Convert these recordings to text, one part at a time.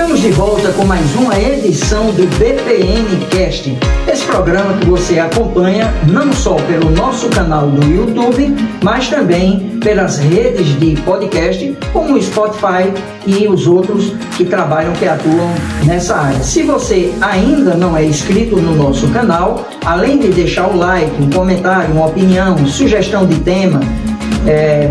Estamos de volta com mais uma edição do BPN Cast. Esse programa que você acompanha não só pelo nosso canal do YouTube, mas também pelas redes de podcast, como o Spotify e os outros que trabalham, que atuam nessa área. Se você ainda não é inscrito no nosso canal, além de deixar o like, um comentário, uma opinião, sugestão de tema,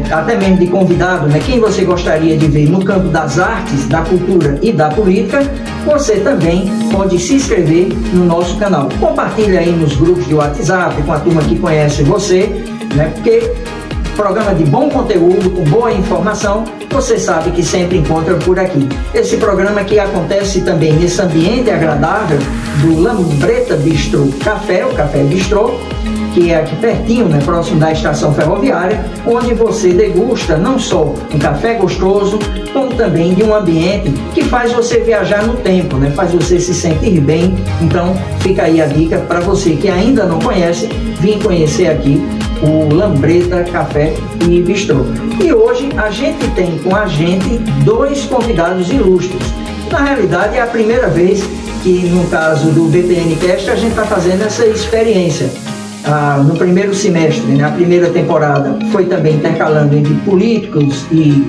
até mesmo de convidado, né? Quem você gostaria de ver no campo das artes, da cultura e da política, você também pode se inscrever no nosso canal. Compartilhe aí nos grupos de WhatsApp com a turma que conhece você, né? Porque programa de bom conteúdo, com boa informação, você sabe que sempre encontra por aqui. Esse programa que acontece também nesse ambiente agradável do Lambreta Bistrô Café, o Café Bistrô, que é aqui pertinho, né, próximo da estação ferroviária, onde você degusta não só um café gostoso, como também de um ambiente que faz você viajar no tempo, né, faz você se sentir bem. Então fica aí a dica para você que ainda não conhece, vir conhecer aqui o Lambreta Café e Bistrô. E hoje a gente tem com a gente dois convidados ilustres. Na realidade é a primeira vez que, no caso do BPN Cast, a gente está fazendo essa experiência. No primeiro semestre, na primeira temporada, foi também intercalando entre políticos e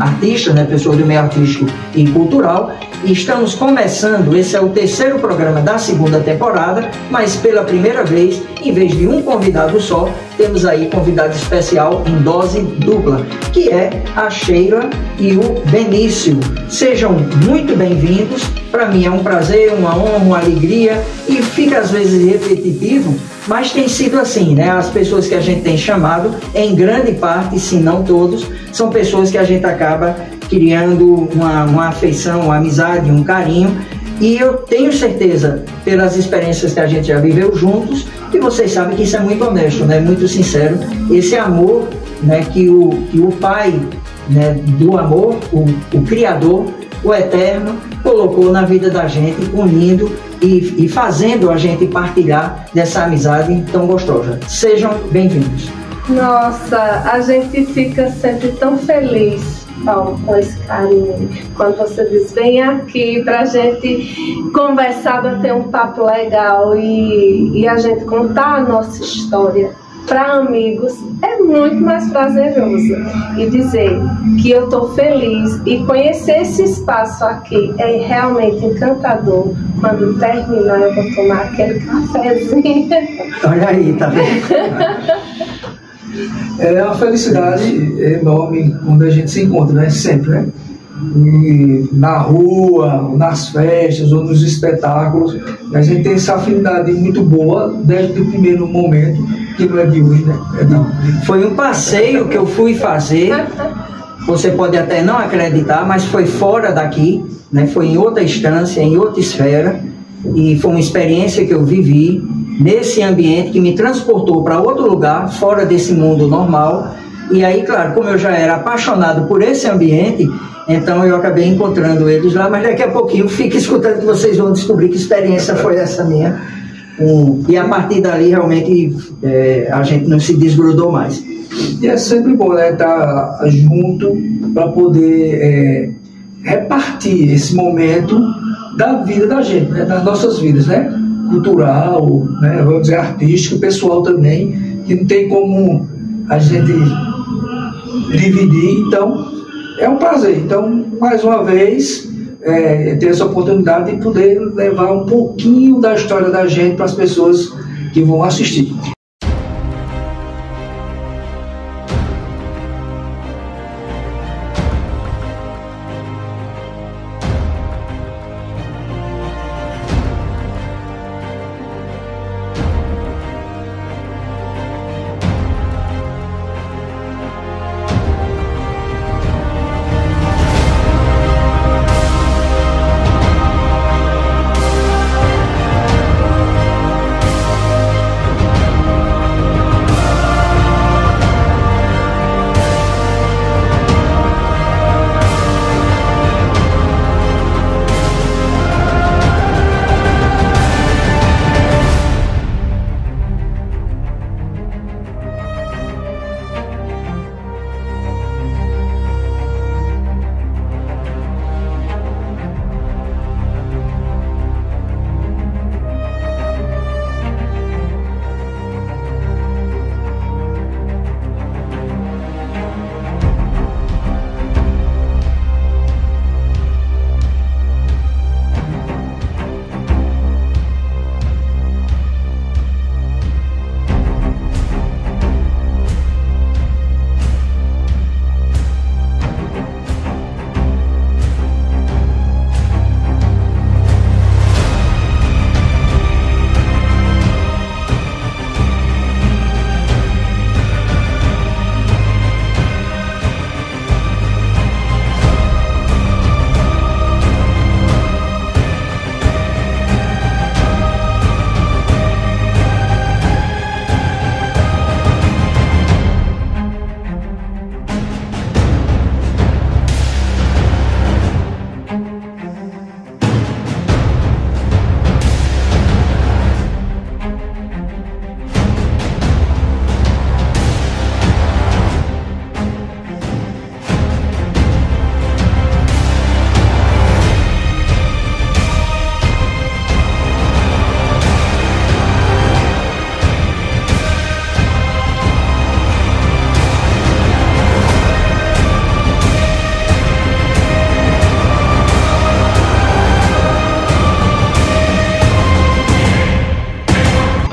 artistas, né, pessoas do meio artístico e cultural. E estamos começando, esse é o terceiro programa da segunda temporada, mas pela primeira vez, em vez de um convidado só, temos aí convidado especial em dose dupla, que é a Sheila e o Benício. Sejam muito bem-vindos. Para mim é um prazer, uma honra, uma alegria, e fica às vezes repetitivo, mas tem sido assim, né? As pessoas que a gente tem chamado, em grande parte, se não todos, são pessoas que a gente acaba criando uma afeição, uma amizade, um carinho. E eu tenho certeza, pelas experiências que a gente já viveu juntos, que vocês sabem que isso é muito honesto, né? Muito sincero. Esse amor, né, que o Pai, né, do amor, o Criador, o Eterno, colocou na vida da gente, unindo e fazendo a gente partilhar dessa amizade tão gostosa. Sejam bem-vindos. Nossa, a gente fica sempre tão feliz, Paulo, com esse carinho. Quando você diz, vem aqui pra gente conversar, bater um papo legal e a gente contar a nossa história para amigos, é muito mais prazeroso. E dizer que eu estou feliz e conhecer esse espaço aqui é realmente encantador. Quando terminar, eu vou tomar aquele cafezinho. Olha aí, tá vendo? É uma felicidade enorme quando a gente se encontra, né? Sempre, né? E na rua, nas festas ou nos espetáculos, a gente tem essa afinidade muito boa desde o primeiro momento, que não é de hoje, né? Foi um passeio que eu fui fazer, você pode até não acreditar, mas foi fora daqui, né? Foi em outra instância, em outra esfera, e foi uma experiência que eu vivi nesse ambiente que me transportou para outro lugar, fora desse mundo normal. E aí, claro, como eu já era apaixonado por esse ambiente, então eu acabei encontrando eles lá, mas daqui a pouquinho fique escutando que vocês vão descobrir que experiência foi essa minha. E a partir dali, realmente, a gente não se desgrudou mais. E é sempre bom, né, estar junto para poder repartir esse momento da vida da gente, né, das nossas vidas, né? Cultural, né, vamos dizer, artístico, pessoal também, que não tem como a gente dividir. Então é um prazer. Então, mais uma vez, ter essa oportunidade de poder levar um pouquinho da história da gente para as pessoas que vão assistir.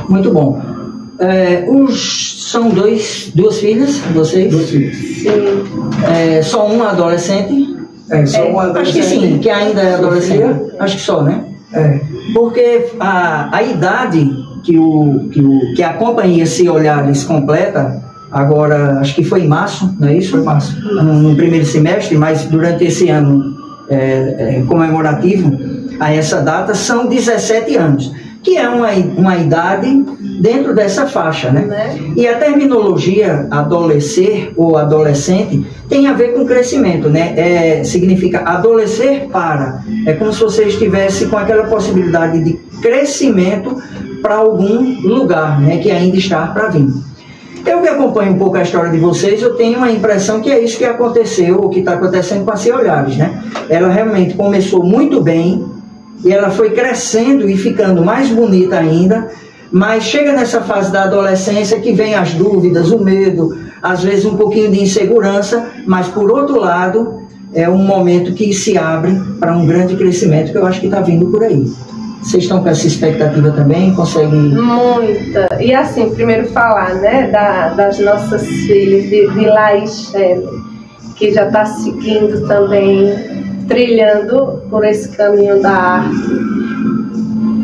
Muito bom. São duas filhas, vocês? 2 filhos. Sim. Só uma adolescente? Só uma adolescente. Acho que sim, que ainda é adolescente. Acho que só, né? Porque a idade que a companhia Se Olhares completa, agora, acho que foi em março, não é isso? Foi em março. No primeiro semestre, mas durante esse ano comemorativo a essa data, são 17 anos, que é uma idade dentro dessa faixa, né? E a terminologia adolescer ou adolescente tem a ver com crescimento, né? Significa adolescer para. É como se você estivesse com aquela possibilidade de crescimento para algum lugar, né? Que ainda está para vir. Eu que acompanho um pouco a história de vocês, eu tenho a impressão que é isso que aconteceu, ou que está acontecendo com a Se Olhares, né? Ela realmente começou muito bem, e ela foi crescendo e ficando mais bonita ainda, mas chega nessa fase da adolescência que vem as dúvidas, o medo, às vezes um pouquinho de insegurança, mas por outro lado é um momento que se abre para um grande crescimento que eu acho que está vindo por aí. Vocês estão com essa expectativa também? Conseguem? Muita. E assim, primeiro falar, né, das nossas filhas, de Laís Shelley, que já está seguindo também, trilhando por esse caminho da arte.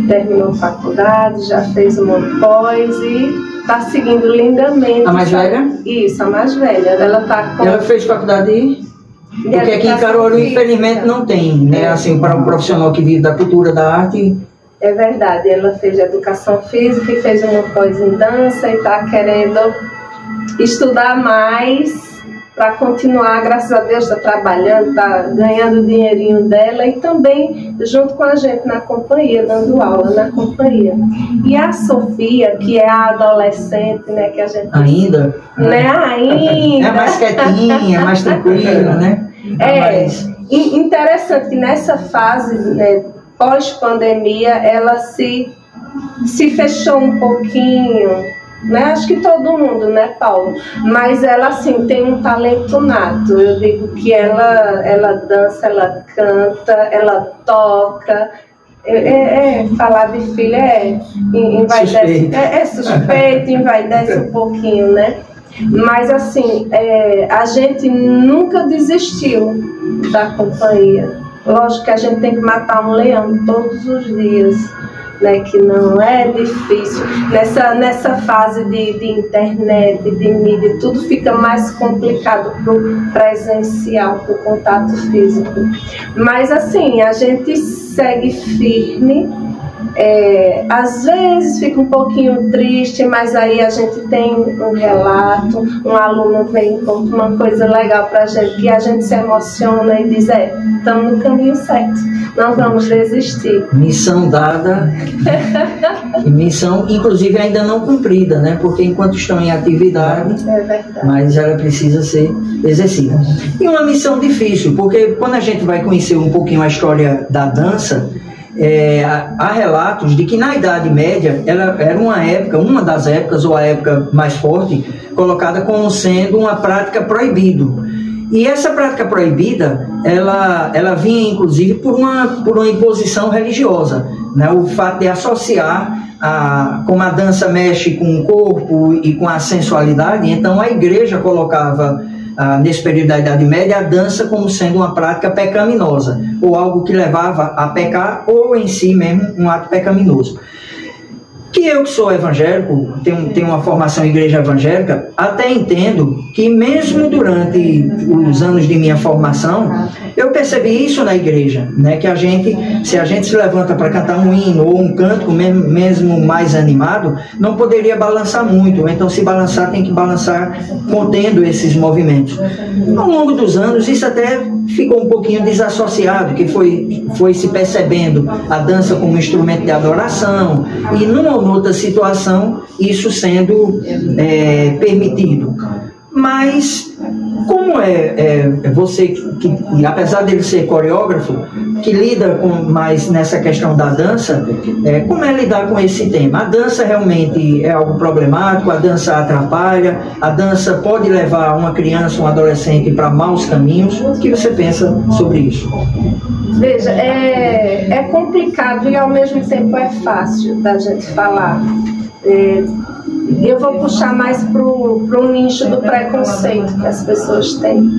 Terminou faculdade, já fez uma pós e está seguindo lindamente. A mais velha? Isso, a mais velha. Ela fez faculdade? Porque aqui em Caruaru, infelizmente, não tem, né? Assim, para um profissional que vive da cultura, da arte. É verdade, ela fez educação física e fez uma pós em dança e está querendo estudar mais para continuar, graças a Deus, está trabalhando, está ganhando o dinheirinho dela e também junto com a gente na companhia, dando aula na companhia. E a Sofia, que é a adolescente, né, que a gente... Ainda? Né, ainda. É mais quietinha, mais tranquila, né? Interessante que nessa fase, né, pós-pandemia, ela se fechou um pouquinho, né? Acho que todo mundo, né, Paulo? Mas ela, assim, tem um talento nato. Eu digo que ela dança, ela canta, ela toca. Falar de filha suspeito, envaidece um pouquinho, né? Mas, assim, a gente nunca desistiu da companhia. Lógico que a gente tem que matar um leão todos os dias, né, que não é difícil. Nessa fase de internet, de mídia, tudo fica mais complicado para o presencial, para o contato físico. Mas, assim, a gente segue firme. Às vezes fica um pouquinho triste, mas aí a gente tem um relato, um aluno vem e conta uma coisa legal pra gente, que a gente se emociona e diz, estamos no caminho certo, não vamos desistir. Missão dada, e missão inclusive ainda não cumprida, né? Porque enquanto estão em atividade, mas ela precisa ser exercida. E uma missão difícil, porque quando a gente vai conhecer um pouquinho a história da dança, há relatos de que na Idade Média ela era uma das épocas, ou a época mais forte, colocada como sendo uma prática proibida. E essa prática proibida, ela vinha inclusive por uma imposição religiosa, né? O fato de associar como a dança mexe com o corpo e com a sensualidade, então a igreja colocava nesse período da Idade Média a dança como sendo uma prática pecaminosa, ou algo que levava a pecar, ou em si mesmo um ato pecaminoso. Que eu que sou evangélico, tenho uma formação em igreja evangélica, até entendo que mesmo durante os anos de minha formação, eu percebi isso na igreja, né? Que se a gente se levanta para cantar um hino ou um cântico mesmo mais animado, não poderia balançar muito, então se balançar tem que balançar contendo esses movimentos. Ao longo dos anos isso até ficou um pouquinho desassociado, que foi se percebendo a dança como instrumento de adoração e numa ou outra situação isso sendo permitido. Mas como você que apesar dele ser coreógrafo, que lida mais nessa questão da dança, como é lidar com esse tema? A dança realmente é algo problemático, a dança atrapalha, a dança pode levar uma criança, um adolescente para maus caminhos. O que você pensa sobre isso? Veja, é complicado e ao mesmo tempo é fácil da gente falar. Eu vou puxar mais pro nicho do preconceito que as pessoas têm.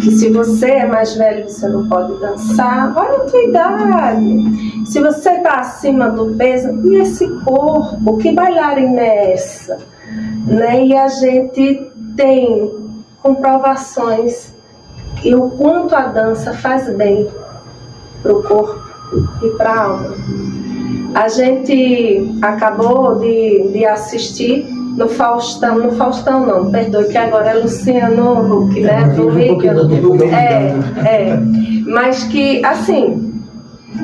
Que se você é mais velho, você não pode dançar. Olha a tua idade. Se você está acima do peso, e esse corpo? Que bailarina é essa? Né? E a gente tem comprovações e o quanto a dança faz bem para o corpo e para a alma. A gente acabou de assistir no Faustão não, perdoe, que agora é Luciano Huck, né? Mas que, assim,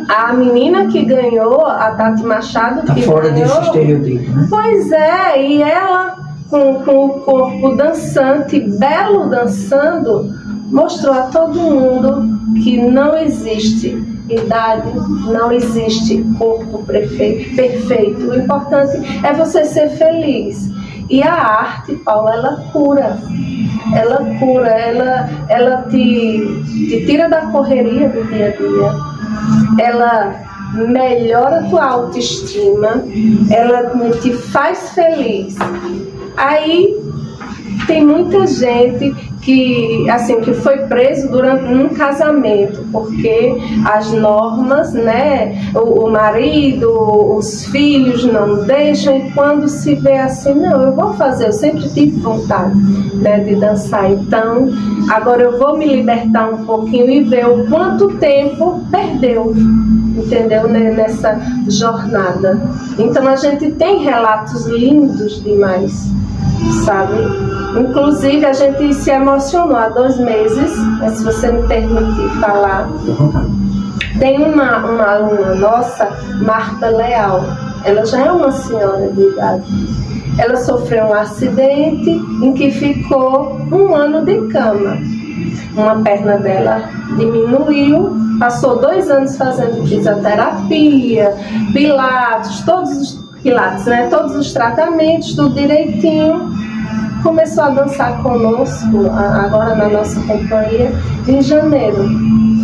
a menina que ganhou, a Tati Machado, tá que fora ganhou, desse estereotipo, né? Pois é, e ela com o corpo dançante, belo dançando, mostrou a todo mundo que não existe idade, não existe corpo perfeito. O importante é você ser feliz. E a arte, Paula, ela cura. Ela te tira da correria do dia a dia. Ela melhora a tua autoestima. Ela te faz feliz. Aí tem muita gente que foi preso durante um casamento, porque as normas, né, o marido, os filhos não deixam, e quando se vê assim, não, eu vou fazer, eu sempre tive vontade, né, de dançar, então agora eu vou me libertar um pouquinho e ver o quanto tempo perdeu, entendeu, né, nessa jornada. Então a gente tem relatos lindos demais, sabe? Inclusive a gente se emocionou há 2 meses, mas se você me permitir falar, tem uma aluna nossa, Marta Leal, ela já é uma senhora de idade. Ela sofreu um acidente em que ficou 1 ano de cama. Uma perna dela diminuiu, passou 2 anos fazendo fisioterapia, pilates, todos os tratamentos, tudo direitinho. Começou a dançar conosco, agora na nossa companhia, em janeiro.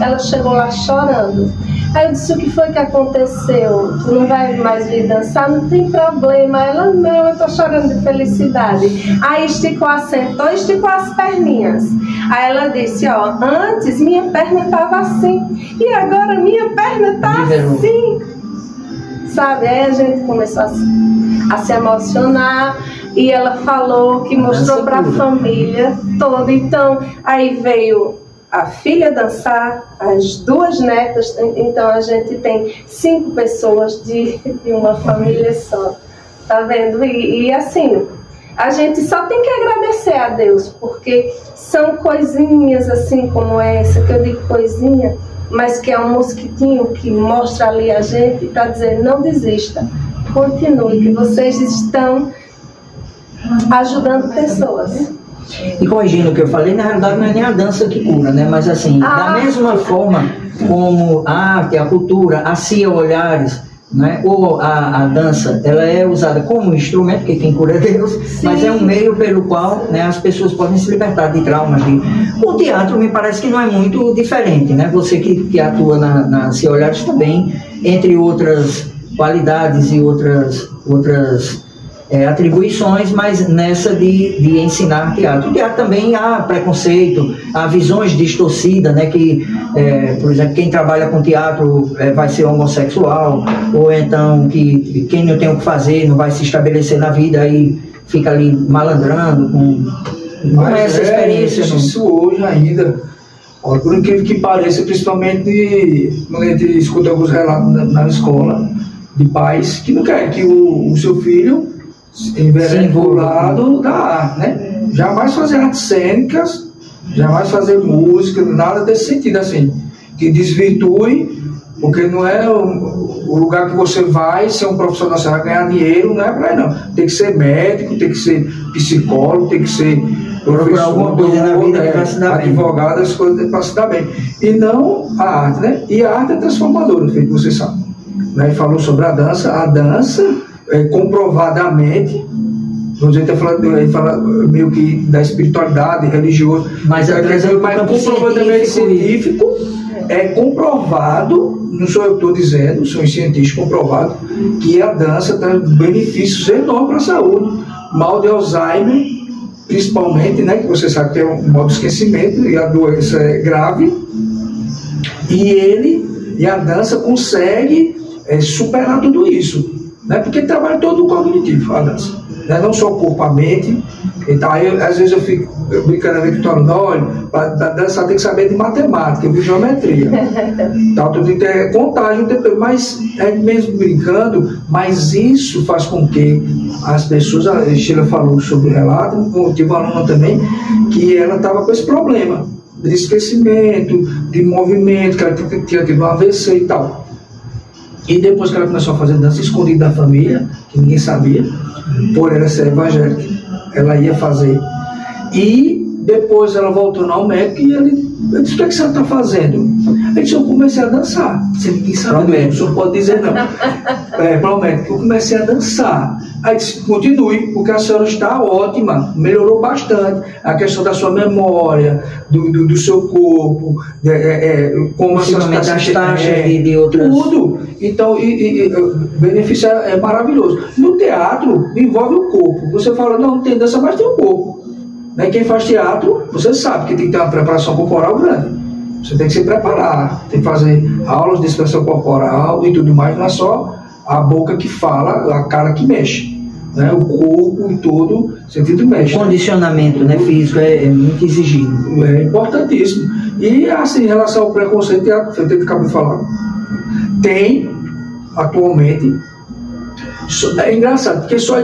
Ela chegou lá chorando. Aí eu disse: o que foi que aconteceu? Tu não vai mais vir dançar? Não tem problema. Ela: não, eu tô chorando de felicidade. Aí sentou, esticou as perninhas. Aí ela disse: ó, antes minha perna estava assim, e agora minha perna tá assim. Sabe? Aí a gente começou a se emocionar. E ela falou que mostrou para a família toda. Então, aí veio a filha dançar, as 2 netas. Então, a gente tem 5 pessoas de uma família só. Tá vendo? E assim, a gente só tem que agradecer a Deus, porque são coisinhas assim como essa, que eu digo coisinha, mas que é um mosquitinho que mostra ali a gente para dizer: não desista, continue, que vocês estão ajudando pessoas. E corrigindo o que eu falei, na realidade não é nem a dança que cura, né? Mas assim, da mesma forma como a arte, a cultura, a CIA Olhares, né? Ou a dança, ela é usada como instrumento, porque quem cura é Deus. Sim. Mas é um meio pelo qual, né, as pessoas podem se libertar de traumas. O teatro me parece que não é muito diferente, né? Você que atua na CIA Olhares também, entre outras qualidades e outras atribuições, mas nessa de ensinar teatro. O teatro também há preconceito, há visões distorcidas, né, que, por exemplo, quem trabalha com teatro vai ser homossexual, ou então que quem não tem o que fazer não vai se estabelecer na vida e fica ali malandrando com essa experiência. Isso hoje ainda, por incrível que pareça, principalmente quando a gente escuta alguns relatos na escola de pais que não querem que o seu filho vinculado da arte, né? Jamais fazer artes cênicas, jamais fazer música, nada desse sentido, assim, que desvirtue, porque não é o lugar que você vai ser um profissional, você vai ganhar dinheiro, não é pra aí não. Tem que ser médico, tem que ser psicólogo, tem que ser professor, alguma coisa na vida, advogado, as coisas para se dar bem. E não a arte, né? E a arte é transformadora, feito você sabe. Né? Falou sobre a dança comprovadamente, a gente fala meio que da espiritualidade, religioso, mas comprovadamente científico, é comprovado não sou eu que estou dizendo, são os cientistas comprovados que a dança traz benefícios enormes para a saúde. Mal de Alzheimer, principalmente, né, que você sabe que é um mal de esquecimento e a doença é grave, e a dança consegue superar tudo isso, né, porque trabalha todo o cognitivo, a dança, né, não só o corpo, a mente. Então, aí, às vezes eu fico brincando com o Torno, olha, para dançar tem que saber de matemática, de geometria. Então, tudo é contagem, mas é mesmo brincando, mas isso faz com que as pessoas, a Sheila falou sobre o relato, eu tive uma aluna também, que ela estava com esse problema de esquecimento, de movimento, que ela tinha tido um AVC e tal. E depois que ela começou a fazer dança escondida da família, que ninguém sabia, por ela ser evangélica, ela ia fazer. E depois ela voltou ao médico e ele disse: o que é que você está fazendo? Ele disse: eu comecei a dançar. Você ninguém sabe mesmo, o senhor pode dizer não. Para o médico, eu comecei a dançar. Aí disse: continue, porque a senhora está ótima, melhorou bastante. A questão da sua memória, do seu corpo, como a senhora está das taxas de outras. Tudo. Então, o benefício é maravilhoso. No teatro, envolve o corpo. Você fala: não tem dança, mas tem o corpo. Né? Quem faz teatro, você sabe que tem que ter uma preparação corporal grande. Você tem que se preparar, tem que fazer aulas de expressão corporal e tudo mais. Não é só a boca que fala, a cara que mexe, né? O corpo e todo sentido mexe. O condicionamento, né, físico é muito exigido. É importantíssimo. E assim, em relação ao preconceito, você tem que acabar de falar. Tem, atualmente, é engraçado, porque só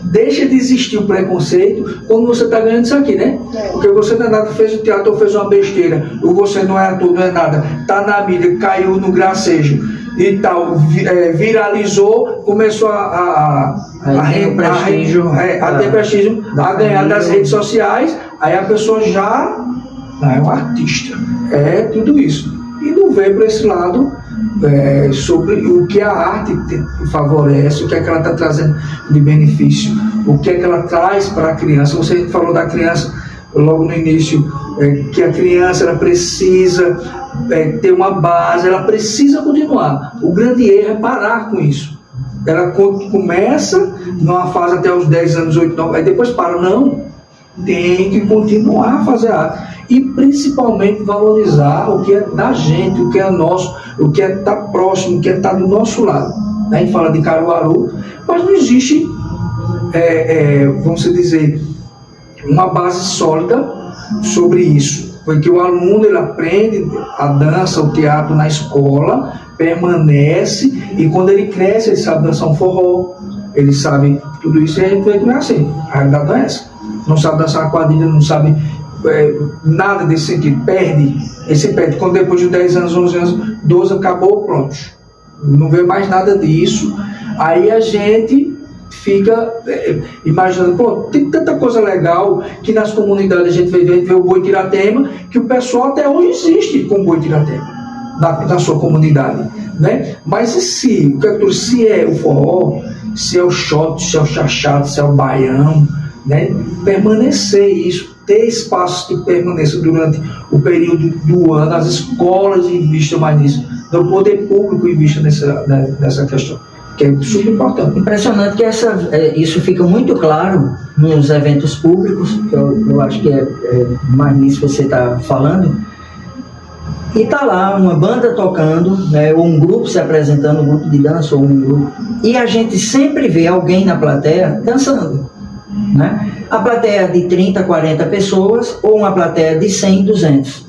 deixa de existir o preconceito quando você está ganhando isso aqui, né? Porque você não é nada, fez o teatro ou fez uma besteira, ou você não é ator, não é nada, está na mídia, caiu no gracejo e tal, viralizou, começou a ter prestígio, a ganhar das redes sociais, aí a pessoa já é um artista, é tudo isso. E não vê para esse lado sobre o que a arte favorece, o que é que ela está trazendo de benefício, o que é que ela traz para a criança. Você falou da criança logo no início, que a criança ela precisa ter uma base, ela precisa continuar. O grande erro é parar com isso. Ela começa numa fase até os 10 anos, 8, 9, aí depois para. Não, tem que continuar a fazer arte. E principalmente valorizar o que é da gente, o que é nosso, o que é estar próximo, o que é estar do nosso lado. A gente fala de Caruaru, mas não existe, vamos dizer, uma base sólida sobre isso. Porque o aluno ele aprende a dança, o teatro na escola, permanece, e quando ele cresce, ele sabe dançar um forró, ele sabe tudo isso, e a gente vê que não é assim. A realidade não é essa. Não sabe dançar uma quadrilha, não sabe nada desse sentido, perde. Quando depois de 10 anos, 11 anos, 12, acabou, pronto, não vê mais nada disso. Aí a gente fica imaginando, pô, tem tanta coisa legal que nas comunidades a gente vê o Boi Tiratema, que o pessoal até hoje existe com o Boi Tiratema na sua comunidade, né? Mas se é o forró, se é o shot, se é o chachado, se é o baião, né? Permanecer isso, ter espaços que permaneçam durante o período do ano, as escolas investam mais nisso, o poder público invista nessa questão, que é super importante. Impressionante que isso fica muito claro nos eventos públicos, que eu acho que é mais nisso que você está falando, e está lá uma banda tocando, né, ou um grupo se apresentando, um grupo de dança ou um grupo, e a gente sempre vê alguém na plateia dançando. Né? A plateia de 30, 40 pessoas ou uma plateia de 100, 200,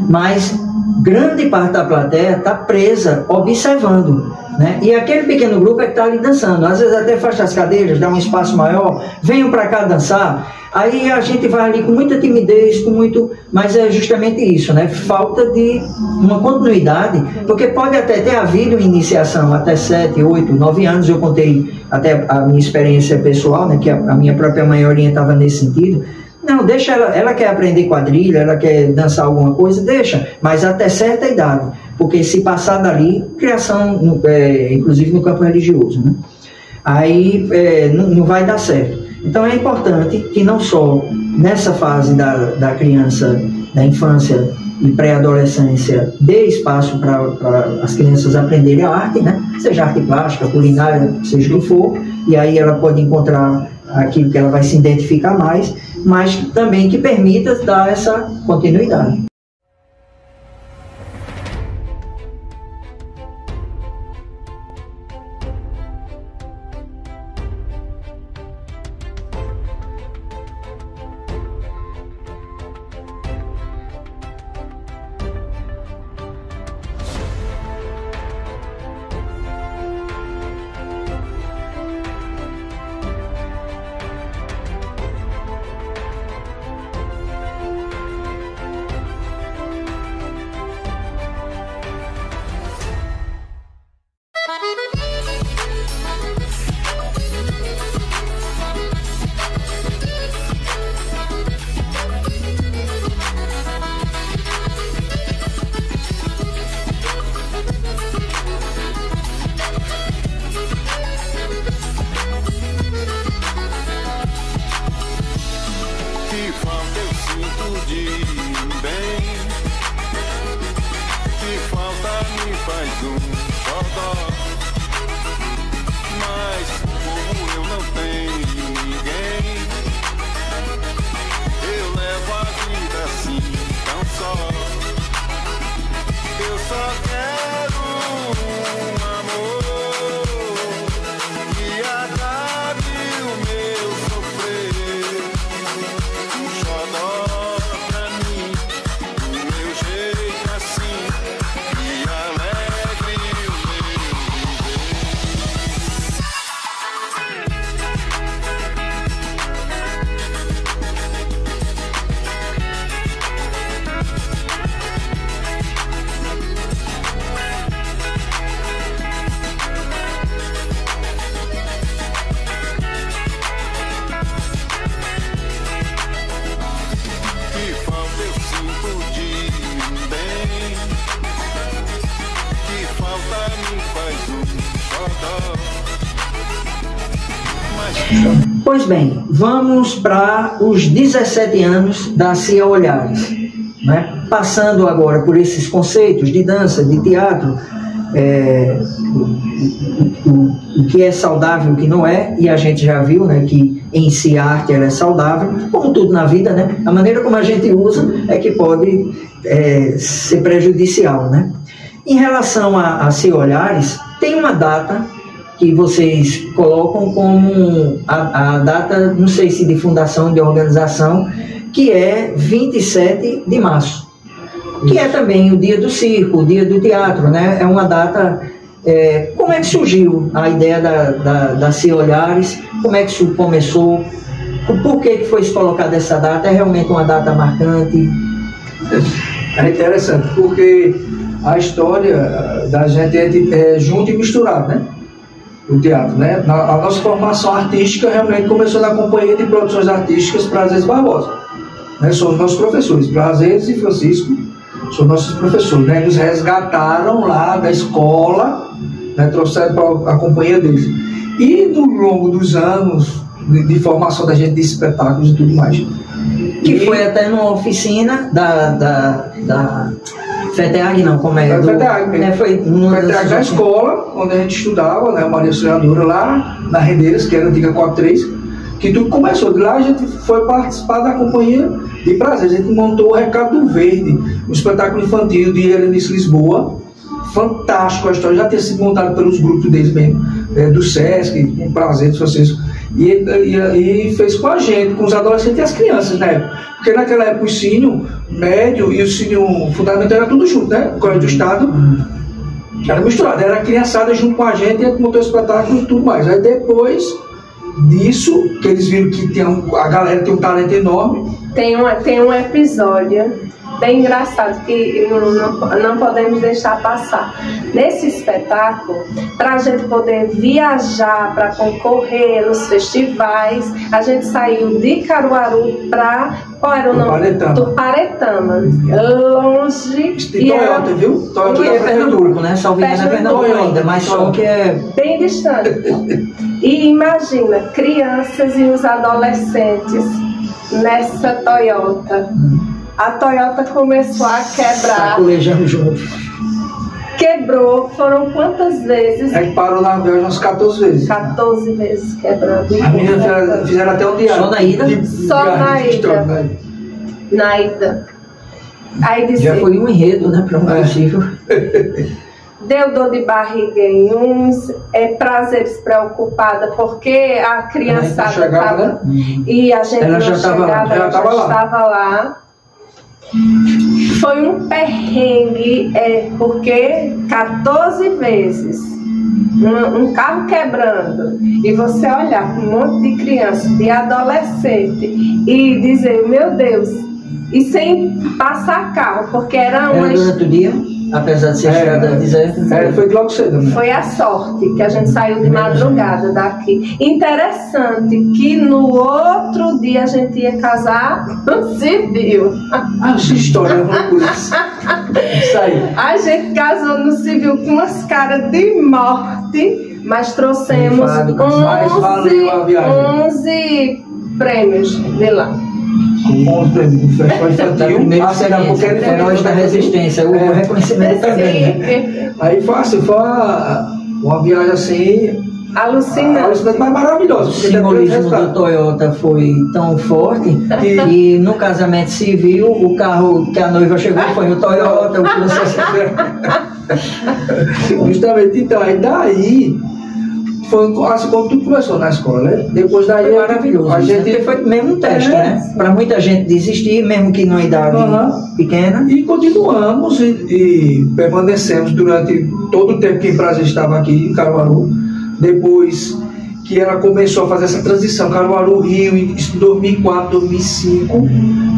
mas grande parte da plateia está presa, observando, né? E aquele pequeno grupo é que está ali dançando, às vezes até fecha as cadeiras, dá um espaço maior, venham para cá dançar. Aí a gente vai ali com muita timidez, mas é justamente isso, né? Falta de uma continuidade, porque pode até ter havido iniciação até 7, 8, 9 anos, eu contei até a minha experiência pessoal, né? Que a minha própria mãe orientava nesse sentido. Não, deixa ela quer aprender quadrilha, ela quer dançar alguma coisa, deixa, mas até certa idade, porque se passar dali, criação, inclusive no campo religioso, né? Aí não vai dar certo. Então é importante que não só nessa fase da criança, da infância, e pré-adolescência dê espaço para as crianças aprenderem a arte, né? Seja arte plástica, culinária, seja o que for, e aí ela pode encontrar aquilo que ela vai se identificar mais, mas também que permita dar essa continuidade. Pois bem, vamos para os 17 anos da Cia Olhares, né? Passando agora por esses conceitos de dança, de teatro, o que é saudável, o que não é, e a gente já viu, né, que em si a arte ela é saudável, como tudo na vida, né? A maneira como a gente usa é que pode ser prejudicial, né? Em relação a Cia Olhares, tem uma data que vocês colocam como a data, não sei se de fundação, de organização, que é 27 de março, que é também o dia do circo, o dia do teatro, né? É uma data... como é que surgiu a ideia da Cia Olhares? Como é que isso começou? Por que foi colocada essa data? É realmente uma data marcante? É interessante, porque a história da gente é junto e misturado, né? O teatro, né? A nossa formação artística realmente começou na Companhia de Produções Artísticas Prazeres Barbosa, né? São os nossos professores, Prazeres e Francisco, são nossos professores, né? Eles resgataram lá da escola, né? Trouxeram para a companhia deles. E no longo dos anos de formação da gente de espetáculos e tudo mais. Que foi até numa oficina da FETEAG, não, como é? FETEAG mesmo. Foi FETEAG na escola, onde a gente estudava, né? Maria Auxiliadora, lá na Rendeiras, que era a antiga 43, que tudo começou. De lá a gente foi participar da Companhia de Prazer. A gente montou o Recado Verde, um espetáculo infantil de Helenice Lisboa. Fantástico a história, já tinha sido montado pelos grupos deles mesmo, do SESC, com Prazer, de Francisco. E fez com a gente, com os adolescentes e as crianças, né? Porque naquela época o ensino médio e o ensino fundamental era tudo junto, né? O Colégio do Estado era misturado, era a criançada junto com a gente, e a gente montou o espetáculo e tudo mais. Aí depois disso, que eles viram que a galera tem um talento enorme. Tem um episódio bem engraçado que não podemos deixar passar. Nesse espetáculo, para a gente poder viajar, para concorrer nos festivais, a gente saiu de Caruaru para... Qual era o nome? Tuparetama. Longe. De Toyota, viu? Toyota é Pernambuco, né? Salvina é Pernambuco ainda, mas só que é... bem distante. E imagina, crianças e os adolescentes nessa Toyota. a Toyota começou a quebrar. Sacolejamos juntos. Quebrou, foram quantas vezes? A gente parou na viagem umas 14 vezes. 14 vezes quebrando. As meninas fizeram até um diário. Só na ida? Só na ida. Na ida. Aí disse, já foi um enredo, né, para um possível. Deu dor de barriga em uns, prazeres preocupada, porque a criançada estava, né? E a gente ela não já chegava, ela já estava lá. Foi um perrengue, porque 14 vezes um carro quebrando e você olhar para um monte de criança, de adolescente e dizer, meu Deus, e sem passar carro, porque era uma... Era durante o dia, apesar de ser estrada deserta? Foi logo cedo, né? Foi a sorte que a gente saiu de madrugada daqui. Interessante que no outro dia a gente ia casar no civil. Essa história é uma coisa. Isso aí. A gente casou no civil com umas caras de morte, mas trouxemos 11 prêmios de lá. Com os prêmios do Festival Infantil, a cena porque ele foi Heróis da Resistência, o reconhecimento também. Né? Aí foi assim, foi uma viagem assim, alucinante, mas maravilhosa. O simbolismo do Toyota foi tão forte que no casamento civil o carro que a noiva chegou foi o Toyota, o que você justamente, então, aí daí foi assim como tudo começou na escola, né? Depois daí foi maravilhoso. A gente foi mesmo um teste, né? Para muita gente desistir, mesmo que numa idade pequena. E continuamos e permanecemos durante todo o tempo que o Prazer estava aqui em Caruaru. Depois que ela começou a fazer essa transição, Caruaru, Rio, em 2004, 2005,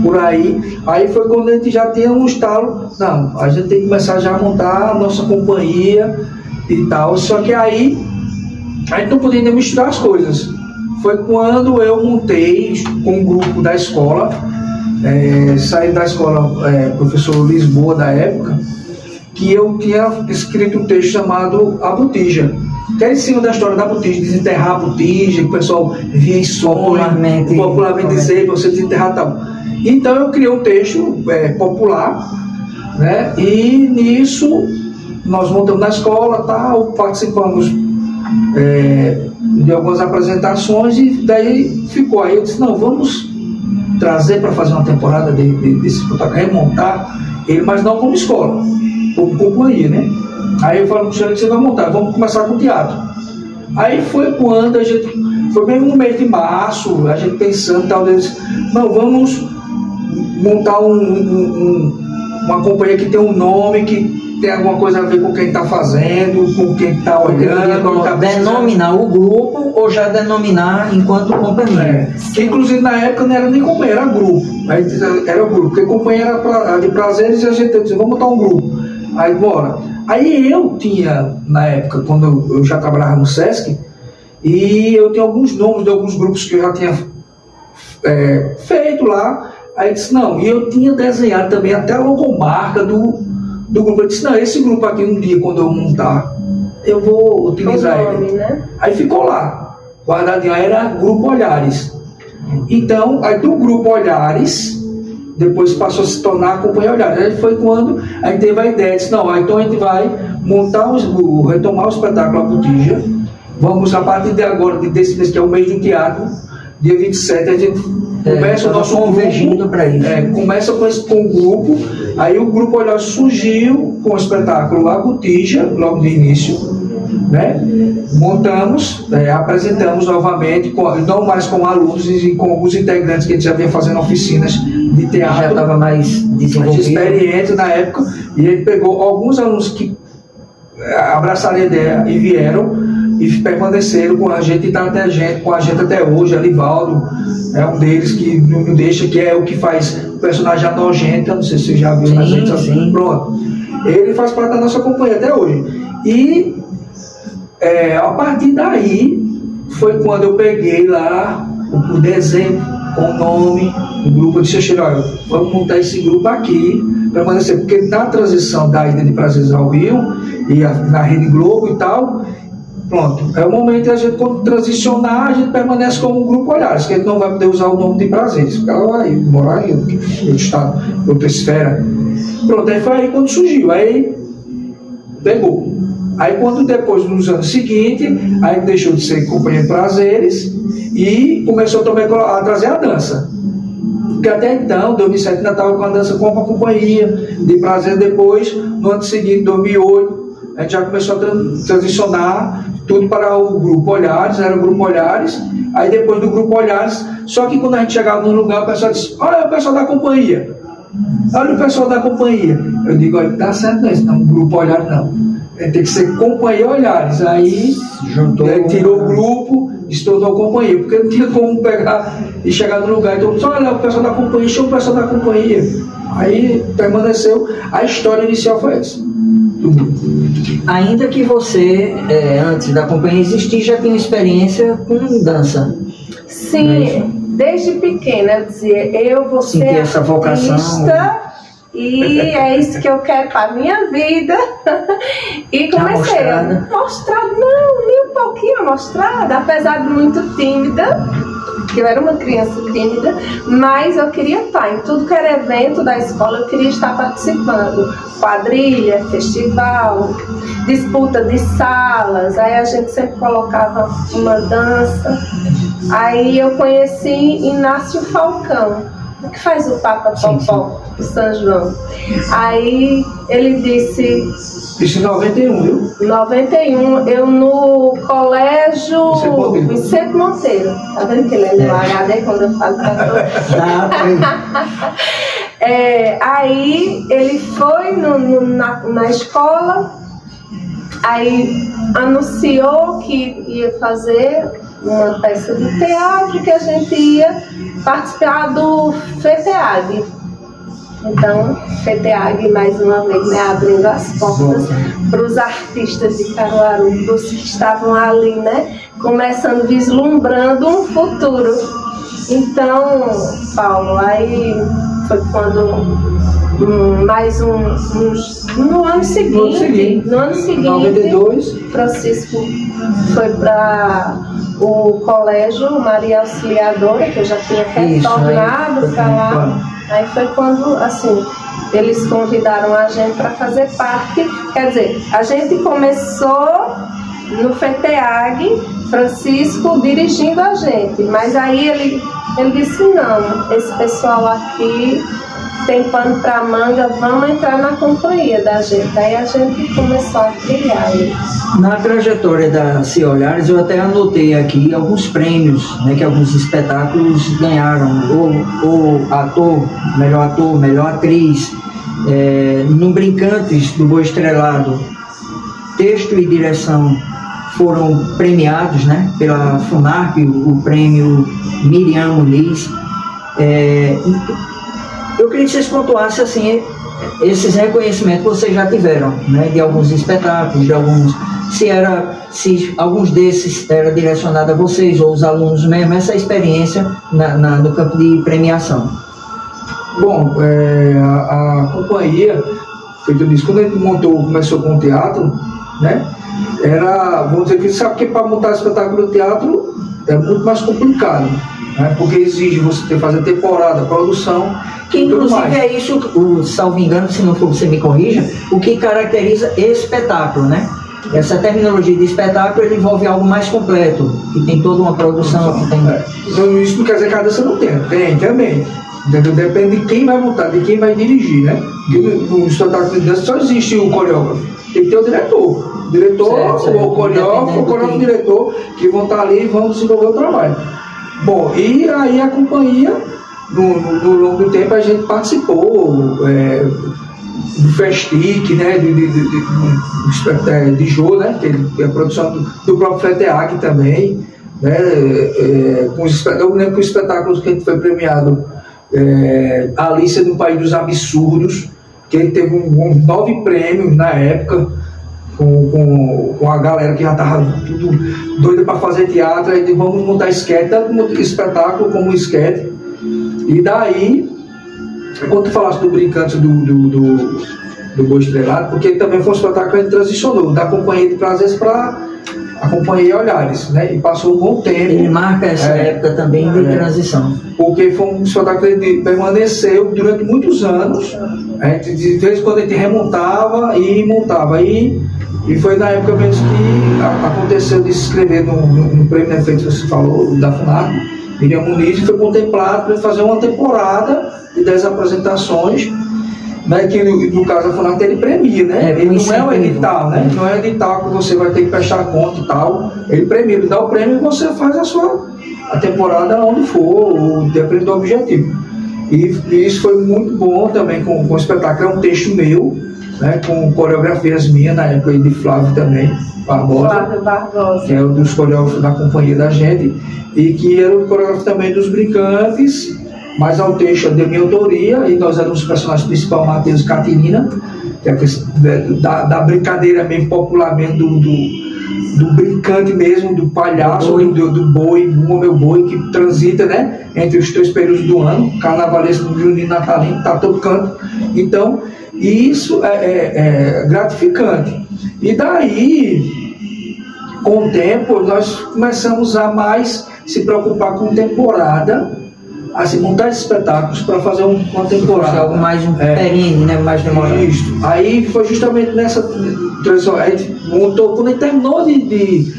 por aí. Aí foi quando a gente já tinha um estalo, não, a gente tem que começar já a montar a nossa companhia e tal. Só que aí a gente não podia misturar as coisas. Foi quando eu montei com um grupo da escola, saí da escola, professor Lisboa da época, que eu tinha escrito um texto chamado A Botija, que é em cima da história da botija, desenterrar a botija, que o pessoal via em sonho, popularmente dizer, você desenterrar tal. Então eu criei um texto popular, né? E nisso nós montamos na escola, tal, participamos de algumas apresentações e daí ficou. Aí eu disse, não, vamos trazer para fazer uma temporada desse espetáculo, remontar ele, mas não como escola, como companhia, né? Aí eu falei, puxa, que você vai montar, vamos começar com teatro. Aí foi quando a gente, foi mesmo no mês de março, a gente pensando, talvez, não, vamos montar uma companhia que tem um nome, que tem alguma coisa a ver com quem está fazendo, com quem está olhando. Denominar o grupo ou já denominar enquanto companhia? Que inclusive na época não era nem companhia, era grupo. Aí era o grupo, porque companhia era de prazeres e a gente disse, vamos montar um grupo. Aí bora. Aí eu tinha, na época, quando eu já trabalhava no Sesc, e eu tinha alguns nomes de alguns grupos que eu já tinha feito lá. Aí eu disse, não, e eu tinha desenhado também até a logomarca do grupo. Eu disse, não, esse grupo aqui um dia, quando eu montar, eu vou utilizar ele. Né? Aí ficou lá, guardadinho, aí era Grupo Olhares. Então, aí do Grupo Olhares, depois passou a se tornar a Companhia Olhares. Aí foi quando a gente teve a ideia, disse, não, então a gente vai montar retomar o espetáculo A Botija. Vamos, a partir de agora, desse mês, que é o mês do teatro, dia 27, a gente começa o nosso convergindo para isso. Começa com o grupo, aí o Grupo Olhares surgiu com o espetáculo A Botija, logo de início, né? Montamos, apresentamos novamente, não mais com alunos e com alguns integrantes que a gente já vinha fazendo oficinas de teatro. Já estava mais desenvolvido. Experiente na época, e ele pegou alguns alunos que abraçaram a ideia e vieram e permaneceram com a gente e está com a gente até hoje. Alivaldo é um deles que não me deixa, que é o que faz o personagem A Nojenta, não sei se você já viu, mas a gente assim, pronto. Ele faz parte da nossa companhia até hoje. E a partir daí foi quando eu peguei lá o desenho com o nome do grupo. Eu disse, olha, vamos montar esse grupo aqui, permanecer, porque na transição da Ida de Prazeres ao Rio e na Rede Globo e tal, Pronto. É o momento que a gente, quando transicionar, a gente permanece como um grupo Olhares, que a gente não vai poder usar o nome de Prazeres, porque ela vai morar em outro estado, outra esfera. Pronto, aí foi aí quando surgiu. Aí pegou. Aí quando depois, nos anos seguintes, aí deixou de ser Companhia de Prazeres e começou também a trazer a dança. Porque até então, 2007 ainda estava com a dança com a Companhia de Prazeres. Depois, no ano seguinte, 2008, a gente já começou a transicionar tudo para o Grupo Olhares, era o Grupo Olhares. Aí depois do Grupo Olhares, só que quando a gente chegava num lugar, o pessoal disse: olha o pessoal da Companhia, olha o pessoal da Companhia. Eu digo: olha, dá certo não, isso não é um Grupo Olhares não. Tem que ser Companhia Olhares. Aí juntou, tirou o grupo e se tornou Companhia, porque não tinha como pegar e chegar no lugar. Então, só olha o pessoal da Companhia, chama o pessoal da Companhia. Aí permaneceu, a história inicial foi essa. Ainda que você, antes da Companhia existir, já tinha experiência com dança. Sim, desde pequena eu dizia: eu vou ser essa vocação. Artista, e é isso que eu quero para a minha vida. E comecei a mostrar, não, nem um pouquinho amostrada, apesar de muito tímida, que eu era uma criança tímida, mas eu queria estar em tudo que era evento da escola, eu queria estar participando. Quadrilha, festival, disputa de salas, aí a gente sempre colocava uma dança. Aí eu conheci Inácio Falcão, que faz o Papa Popó de São João. Aí ele disse... Isso em 91, viu? 91, eu no colégio Vicente Monteiro. Tá vendo que ele é no HD quando eu falo pra todos? Aí ele foi na escola, aí anunciou que ia fazer uma peça de teatro, que a gente ia participar do FETEAG. Então, FETEAG, mais uma vez, né, abrindo as portas para os artistas de Caruaru, para os que estavam ali, né, começando, vislumbrando um futuro. Então, Paulo, aí foi quando no ano seguinte, 92, Francisco foi para o colégio Maria Auxiliadora, que eu já tinha retornado para lá. Aí foi quando, assim, eles convidaram a gente para fazer parte. Quer dizer, a gente começou no FETEAG, Francisco dirigindo a gente, mas aí ele disse: não, esse pessoal aqui tem pano para manga, vamos entrar na companhia da gente. Aí a gente começou a criar ele. Na trajetória da Cia Olhares, eu até anotei aqui alguns prêmios, né, que alguns espetáculos ganharam, ou ator, melhor atriz, no Brincantes do Boi Estrelado, texto e direção foram premiados, né, pela FUNARP, o prêmio Miriam Muniz. Eu queria que vocês pontuassem assim, esses reconhecimentos que vocês já tiveram, né, de alguns espetáculos, de alguns, se alguns desses era direcionado a vocês ou os alunos mesmo, essa experiência no campo de premiação. Bom, a companhia, feito disso, quando a gente começou com o teatro, né, vamos dizer que sabe que para montar espetáculo de teatro é muito mais complicado, né, porque exige você fazer temporada, produção. Que inclusive é isso, salvo engano, se não for você me corrija, o que caracteriza espetáculo, né? Essa terminologia de espetáculo, ele envolve algo mais completo, que tem toda uma produção, que tem... Então isso não quer dizer que a dança não tem também. Depende de quem vai montar, de quem vai dirigir, né? No espetáculo de dança só existe o coreógrafo, tem que ter o diretor. O coreógrafo, o diretor, que vão estar ali e vão desenvolver o trabalho. Bom, e aí a companhia, no longo do tempo, a gente participou do Festic, né, de Jô, né, que é a produção do próprio FETEAG também, né, eu lembro que os espetáculos que a gente foi premiado, Alice no País dos Absurdos, que ele teve 9 prêmios na época, com a galera que já estava tudo doida para fazer teatro. Aí vamos montar esquete, tanto espetáculo como esquete. E daí, quando tu falaste do Brincantes do Boi Estrelado, porque também foi um espetáculo que a gente transicionou da Companhia de Prazeres para Acompanhei Olhares, né? E passou um bom tempo. Ele marca essa época também de transição. Porque foi um espetáculo que permaneceu durante muitos anos. A gente, de vez em quando a gente remontava e montava. E foi na época mesmo que aconteceu de se inscrever no prêmio de efeitos que você falou, da FUNARCO, Miriam Muniz, e foi contemplado para fazer uma temporada de 10 apresentações, né, que no caso da FUNARCO ele premia, né? Ele não é um edital, né? Não é um edital que você vai ter que prestar conta e tal. Ele premia, ele dá o prêmio e você faz a temporada onde for, depende do objetivo. E isso foi muito bom também com o espetáculo. É um texto meu, né, com coreografias minhas, na época de Flávio também, Flávio Barbosa, que é um dos coreógrafos da companhia da gente, e que era o coreógrafo também dos Brincantes, mas ao texto de minha autoria, e nós éramos os personagens principais, Matheus e Caterina, que é da brincadeira mesmo, popularmente do brincante mesmo, do palhaço, do boi, do meu boi, que transita, né, entre os 3 períodos do ano, carnavalesco, junino, natalino, está todo canto. Então, isso é gratificante. E daí, com o tempo, nós começamos a mais se preocupar com temporada, assim, montar espetáculos para fazer uma temporada. Algo mais perene, né? Mais demorado. Isso. Aí foi justamente nessa transição. A gente montou, quando a gente terminou de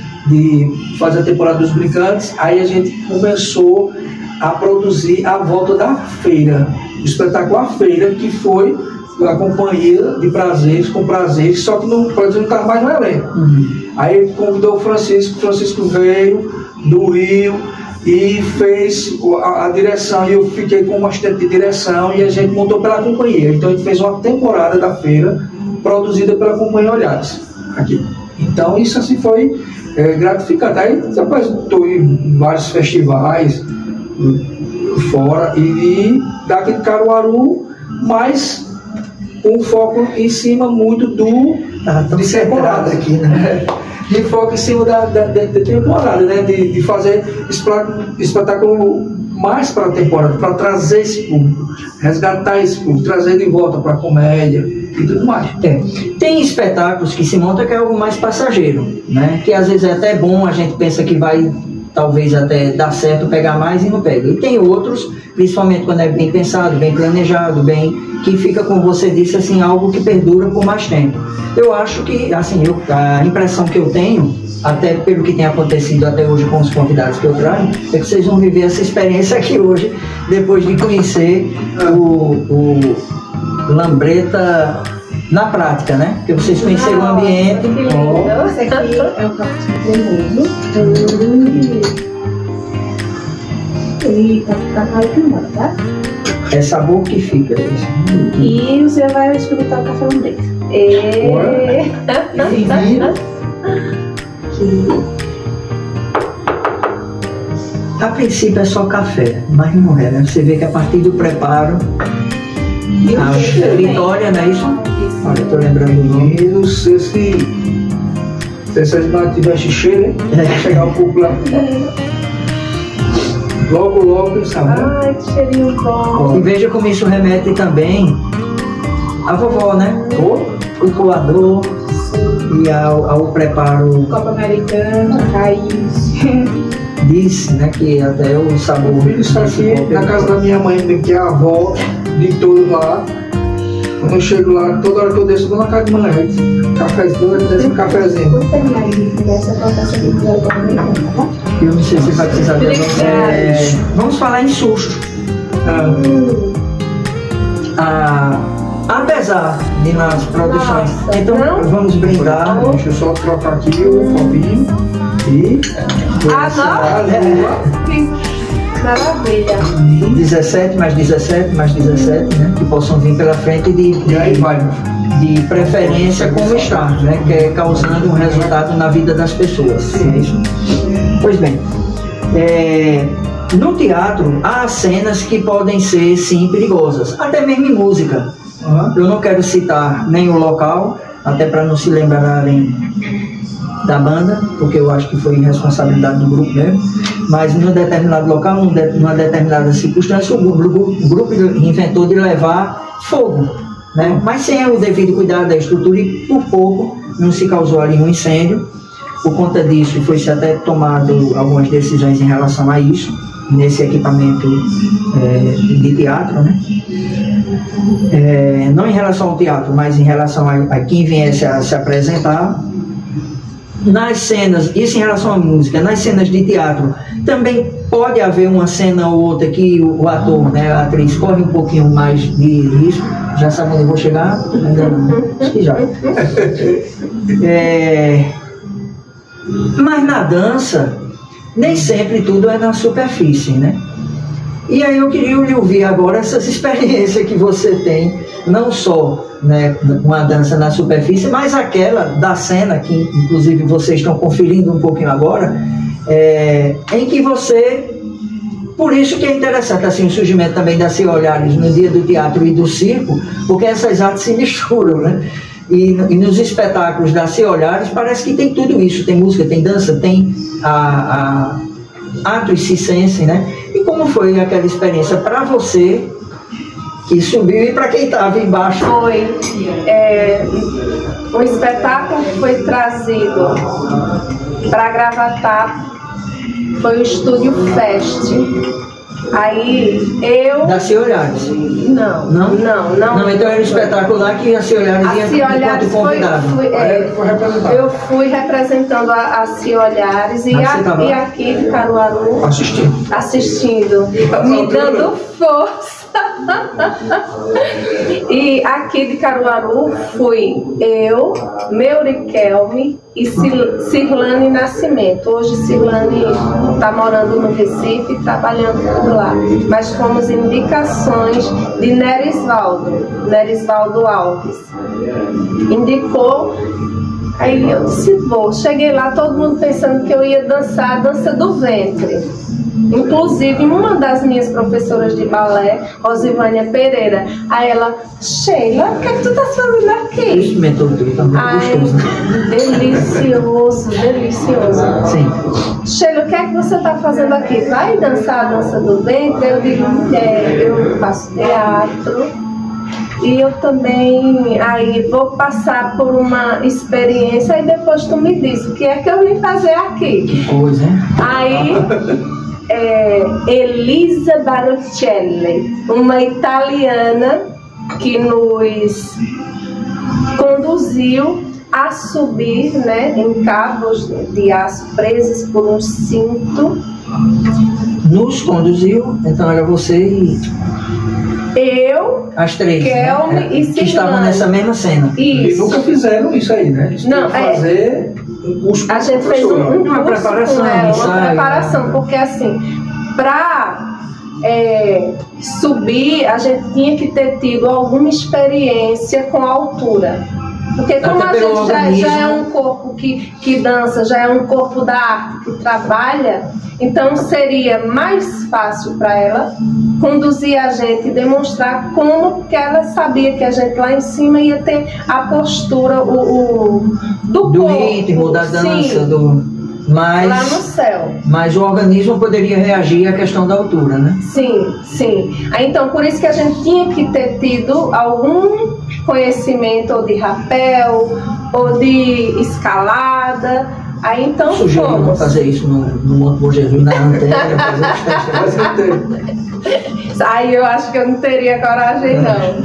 fazer a temporada dos Brincantes, aí a gente começou a produzir a volta da feira, o espetáculo A Feira, que foi a companhia de Prazeres, com Prazeres, só que o Prazeres não estava mais no elenco. Aí ele convidou o Francisco veio do Rio e fez a direção, e eu fiquei como assistente de direção, e a gente montou pela companhia. Então a gente fez uma temporada da feira produzida pela companhia Olhares aqui. Então isso assim foi gratificante. Aí depois estou em vários festivais fora e daqui de Caruaru, mas com foco em cima muito de temporada aqui, né? De foco em cima da temporada, né? De fazer espetáculo mais para a temporada, para trazer esse público, resgatar esse público, trazer de volta para a comédia e tudo mais. Tem espetáculos que se monta que é algo mais passageiro, né? Que às vezes é até bom, a gente pensa que vai talvez até dar certo, pegar mais e não pega. E tem outros, principalmente quando é bem pensado, bem planejado, que fica, como você disse, assim, algo que perdura por mais tempo. Eu acho que, assim, a impressão que eu tenho, até pelo que tem acontecido até hoje com os convidados que eu trago, é que vocês vão viver essa experiência aqui hoje, depois de conhecer o Lambreta na prática, né? Porque vocês conheceram o ambiente. Esse aqui é o cappuccino cremoso. E tá calculando, tá? É sabor que fica. E você vai experimentar o café no leite. A princípio é só café, mas não é, né? Você vê que a partir do preparo, a Vitória, não é isso? Olha, eu tô lembrando o nome. E não sei se essas nativas cheiro, vai chegar um pouco lá. Logo, sabe? Ai, que cheirinho bom. E veja como isso remete também à vovó, né? O coador e ao preparo. Copa americana, raiz. Disse, né, que até o sabor. Isso aqui na casa da minha mãe, que é a avó de todos lá. Quando eu chego lá, toda hora que eu desço, eu vou na casa de manhã. Cafézinho, eu desço um cafezinho. Vou terminar de essa plantação de Copa americana, tá? Eu não sei se vai precisar dela. Vamos falar em susto. Apesar de nas produções. Nossa, então não? vamos brindar. Deixa eu só trocar aqui o copinho. E. Maravilha. 17 mais 17 mais 17, né? Que possam vir pela frente E aí vai. de preferência como está, né? Que é causando um resultado na vida das pessoas. É isso? Pois bem, no teatro há cenas que podem ser, sim, perigosas, até mesmo em música. Eu não quero citar nem o local, até para não se lembrarem da banda, porque eu acho que foi responsabilidade do grupo mesmo, mas num determinado local, numa determinada circunstância, o grupo inventou de levar fogo, né? Mas sem o devido cuidado da estrutura, e por pouco não se causou ali um incêndio. por conta disso, foi-se até tomado algumas decisões em relação a isso, nesse equipamento de teatro, né? Não em relação ao teatro, mas em relação a quem viesse a se apresentar. Nas cenas, isso em relação à música, nas cenas de teatro, também pode haver uma cena ou outra que o ator, né, a atriz, corre um pouquinho mais de risco. Já sabe onde eu vou chegar? Ainda não. Acho que já. Mas na dança, nem sempre tudo é na superfície, né? E aí eu queria lhe ouvir agora essas experiências que você tem, não só, né, com a dança na superfície, mas aquela da cena, que inclusive vocês estão conferindo um pouquinho agora, em que você... Por isso que é interessante assim, o surgimento também da Se Olhares no dia do teatro e do circo, porque essas artes se misturam, né? E nos espetáculos da Se Olhares parece que tem tudo isso, tem música, tem dança, tem atos circense, né? E como foi aquela experiência para você que subiu e para quem estava embaixo? Foi um espetáculo que foi trazido para Gravatá, foi o Estúdio Fest. Aí eu... Da Se Olhares? Não. Não, então era um espetáculo lá que a Se Olhares ia enquanto convidado. Eu fui representando a Se Olhares e aqui de Caruaru assistindo, me dando força. E aqui de Caruaru fui eu, Meurikelme e Cirlane Nascimento. Hoje Cirlane está morando no Recife, trabalhando por lá. Mas fomos indicações de Nerisvaldo Alves. Indicou, aí eu disse, vou. Cheguei lá, todo mundo pensando que eu ia dançar a dança do ventre. Inclusive, uma das minhas professoras de balé, Rosivânia Pereira, aí ela, Sheila, o que é que tu tá fazendo aqui? Isso, mentor, tá muito gostoso, né? Delicioso. Sim. Sheila, o que é que você tá fazendo aqui? Vai dançar a dança do ventre? Eu digo, mulher, eu faço teatro. E eu também, aí vou passar por uma experiência e depois tu me diz o que é que eu vim fazer aqui. Que coisa, hein? Aí... Elisa Baruccelli, uma italiana que nos conduziu a subir, né, em cabos de aço presos por um cinto. Nos conduziu, então era você e... Eu, as três, Kelme, né? e Cirlane. Que estavam nessa mesma cena. Isso. E nunca fizeram isso aí, né? Eles não, fazer um curso. A gente fez uma preparação, com ela, uma preparação, porque assim, para subir, a gente tinha que ter tido alguma experiência com a altura. Porque como a gente já é um corpo que dança, já é um corpo da arte que trabalha, então seria mais fácil para ela conduzir a gente e demonstrar como que ela sabia que a gente lá em cima ia ter a postura do corpo. Ritmo, da dança, sim, mas, lá no céu. Mas o organismo poderia reagir à questão da altura, né? Sim. Aí, então, por isso que a gente tinha que ter tido algum conhecimento ou de rapel, ou de escalada. Aí, então, fomos fazer isso no Monte Bom Jesus, na antena, fazer Aí eu acho que eu não teria coragem, não.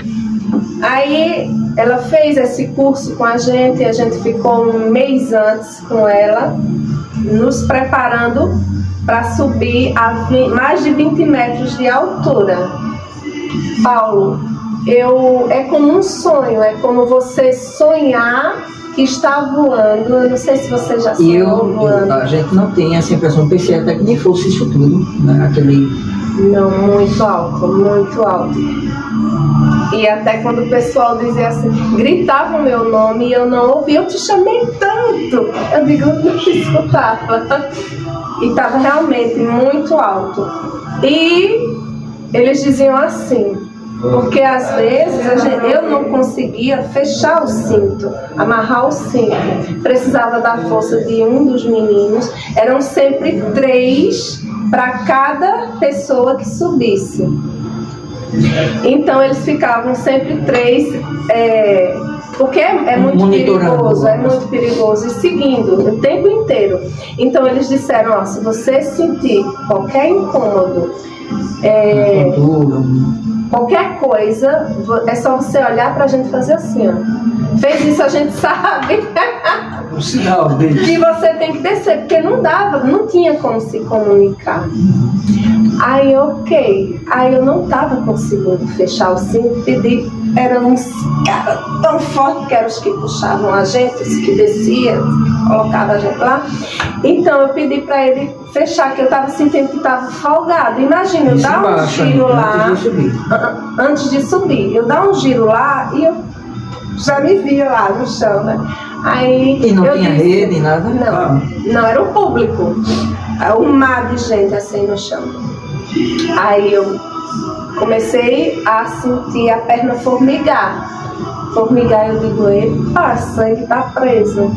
Aí ela fez esse curso com a gente ficou um mês antes com ela, nos preparando para subir a mais de 20 metros de altura. Paulo, é como um sonho, é como você sonhar que está voando. Eu não sei se você já sonhou voando. A gente não tem essa impressão, pensei até que nem fosse isso tudo, né? Não, muito alto. E até quando o pessoal dizia assim, gritava o meu nome e eu não ouvia, eu te chamei tanto. Eu digo, eu não te escutava. E estava realmente muito alto. E eles diziam assim, porque às vezes eu não conseguia fechar o cinto, amarrar o cinto. Precisava da força de um dos meninos. Eram sempre 3 para cada pessoa que subisse. Então eles ficavam sempre 3 Porque é muito perigoso, é muito perigoso, e seguindo o tempo inteiro. Então eles disseram, ó, se você sentir qualquer incômodo, qualquer coisa, é só você olhar pra gente fazer assim, ó. Fez isso, a gente sabe. O sinal dele. Que você tem que descer, porque não dava, não tinha como se comunicar. Aí, ok. Aí eu não tava conseguindo fechar o cinto, pedi. Eram uns caras tão fortes que eram os que puxavam a gente, os que desciam, colocavam a gente lá. Então eu pedi para ele fechar, que eu estava sentindo que estava folgado. Imagina, eu dar um giro lá, antes de subir, eu dar um giro lá e eu já me via lá no chão, né? Aí, e não tinha rede, nada? Não, era o público, um mar de gente assim no chão. Aí eu comecei a sentir a perna formigar. Eu digo, epa, sangue tá preso.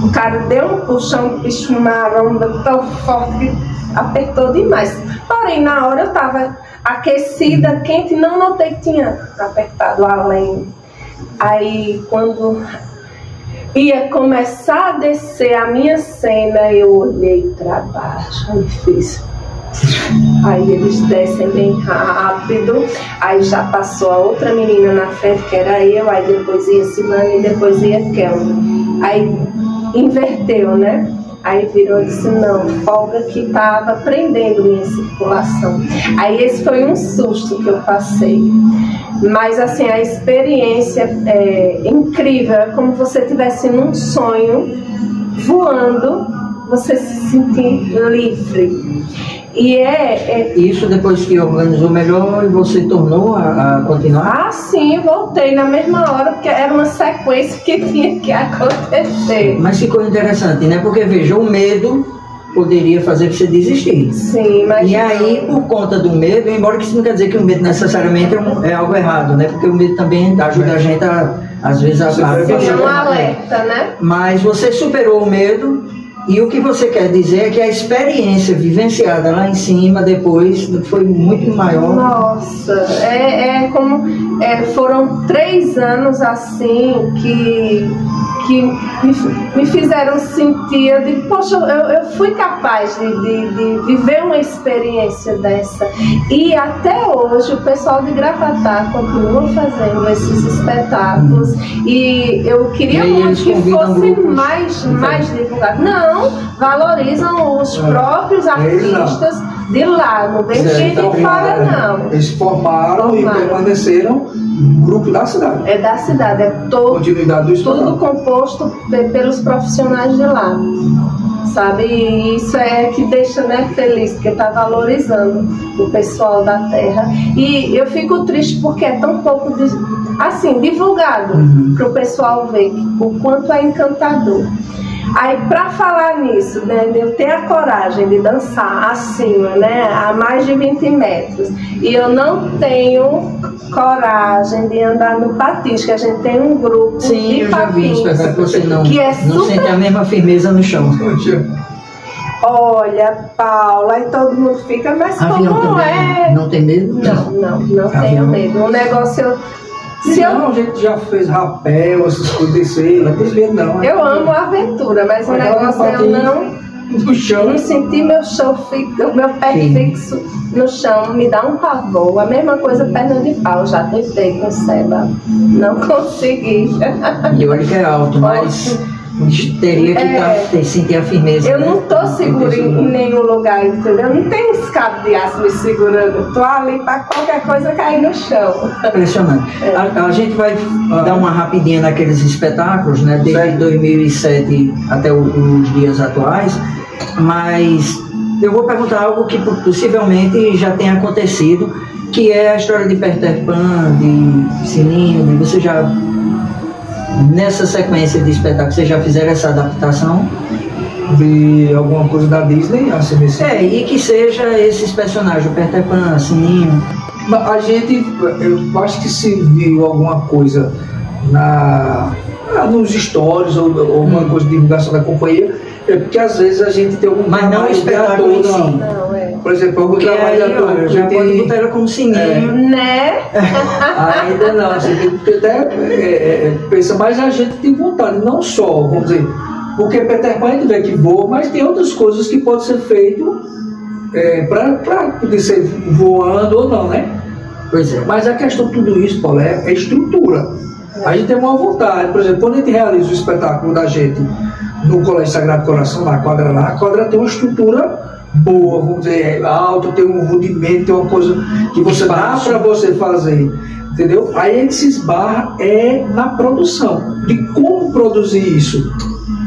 O cara deu um puxão, o bicho, uma onda tão forte que apertou demais. Porém, na hora eu tava aquecida, quente, não notei que tinha apertado além. Aí, quando ia começar a descer a minha cena, eu olhei para baixo e fiz. Aí eles descem bem rápido, aí já passou a outra menina na frente, que era eu, aí depois ia Silane e depois ia Kelma. Aí inverteu, né? Aí virou e disse, não, folga que estava prendendo minha circulação. Aí esse foi um susto que eu passei. Mas assim, a experiência é incrível, é como você estivesse num sonho, voando, você se sentir livre. E isso depois que organizou melhor e você tornou a continuar? Ah, sim, voltei na mesma hora, porque era uma sequência que tinha que acontecer. Mas ficou interessante, né? Porque, veja, o medo poderia fazer você desistir. Sim, mas... E aí, por conta do medo, embora que isso não quer dizer que o medo necessariamente é algo errado, né? Porque o medo também ajuda a gente, às vezes, a fazer um alerta, né? Mas você superou o medo. E o que você quer dizer é que a experiência vivenciada lá em cima depois foi muito maior. Nossa, foram 3 anos assim que me fizeram sentir, eu digo, poxa, eu fui capaz de viver uma experiência dessa. E até hoje o pessoal de Gravatá continua fazendo esses espetáculos. E eu queria muito que fosse mais divulgado. Não, valorizam os próprios artistas de lá, não vem gente de fora, não. Eles formaram e permaneceram no grupo da cidade. É da cidade, é continuidade do espetáculo. Tudo composto pelos profissionais de lá, sabe? E isso é que deixa, né, feliz, porque está valorizando o pessoal da terra. E eu fico triste porque é tão pouco assim, divulgado para o pessoal ver o quanto é encantador. Aí, para falar nisso, né, de eu ter a coragem de dançar acima, né, a mais de 20 metros, e eu não tenho coragem de andar no patins, que a gente tem um grupo de patins, que você não super... sente a mesma firmeza no chão. Olha, Paula, aí todo mundo fica, mas como é? Não tem medo? Não tenho medo. O negócio... A gente já fez rapel, essas coisas desse, não tem medo não. Eu amo a aventura, mas o negócio é eu não sentir meu pé fixo no chão, me dá um pavor. A mesma coisa perna de pau, já tentei com Seba, não consegui. E olha que é alto, mas teria que sentir a firmeza. Eu não tô segura em nenhum lugar, entendeu? Não tem escape de aço me segurando. Tô ali para qualquer coisa cair no chão. Impressionante. A gente vai dar uma rapidinha naqueles espetáculos, né? Desde 2007 até os dias atuais. Mas eu vou perguntar algo que possivelmente já tenha acontecido, que é a história de Peter Pan, de Sininho, você já... Nessa sequência de espetáculos, vocês já fizeram essa adaptação? De alguma coisa da Disney? Assim, e que seja esses personagens, o Peter Pan, Sininho. A gente, eu acho que se viu alguma coisa nos stories ou alguma coisa de divulgação da companhia, é porque às vezes a gente tem algum... Mas não o espetáculo em si. Não, Por exemplo, eu vou Porque trabalhar aí, ator, ó, a já gente- pode botar ela como sininho. Né? Ainda não, você tem que até pensa, mas a gente tem vontade, não só, vamos dizer, porque Peter Pan a gente vê que voa, mas tem outras coisas que podem ser feito para poder ser voando ou não, né? Pois é. Mas a questão de tudo isso, Paulo, é estrutura. A gente tem uma vontade, por exemplo, quando a gente realiza o espetáculo da gente no Colégio Sagrado Coração, na quadra lá, a quadra tem uma estrutura boa, vamos dizer, alta, tem um rudimento, tem uma coisa que você dá para você fazer, entendeu? Aí a gente se esbarra na produção, de como produzir isso.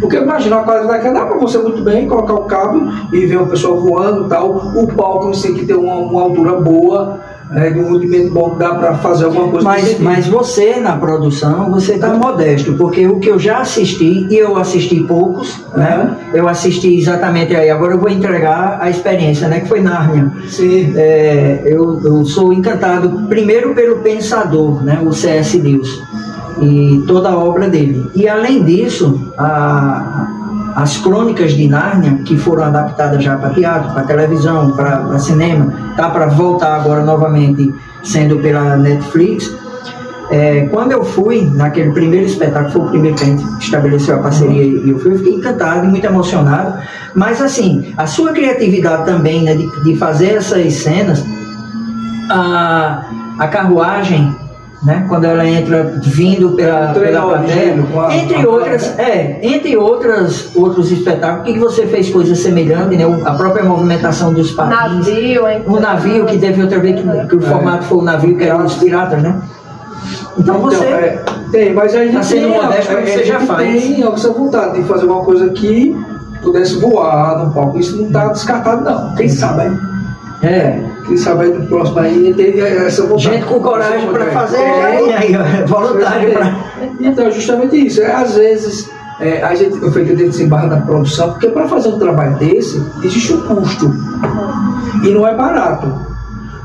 Porque imagina uma quadra daquela, dá para você muito bem colocar o cabo e ver uma pessoa voando e tal, o palco em si que tem uma altura boa, de um rudimento bom, dá para fazer alguma coisa. Mas você, na produção, você está modesto, porque o que eu já assisti, e eu assisti poucos, né? Eu assisti exatamente aí, agora eu vou entregar a experiência, né? Que foi Nárnia. Sim. Eu sou encantado, primeiro pelo pensador, né? O C.S. Lewis, e toda a obra dele. E além disso, as crônicas de Nárnia, que foram adaptadas já para teatro, para televisão, para cinema, tá para voltar agora novamente sendo pela Netflix. Quando eu fui naquele primeiro espetáculo, foi o primeiro que a gente estabeleceu a parceria e eu fiquei encantado e muito emocionado. Mas assim, a sua criatividade também, né, de fazer essas cenas, a carruagem, né, quando ela entra vindo pela plateia, entre outros espetáculos, que você fez coisas semelhantes, né, a própria movimentação dos patins, o navio, que teve outra vez que o formato foi o navio, que eram os piratas, né? Então você tem, mas a gente está sendo modesto, mas você já faz. Tem essa vontade de fazer uma coisa que pudesse voar no palco, isso não está descartado não, quem sabe aí. Quem sabe aí no próximo aí teve essa vontade. Gente com coragem para fazer, voluntário para... Então, é justamente isso. Às vezes, a gente se embarra na produção, porque para fazer um trabalho desse, existe um custo. E não é barato.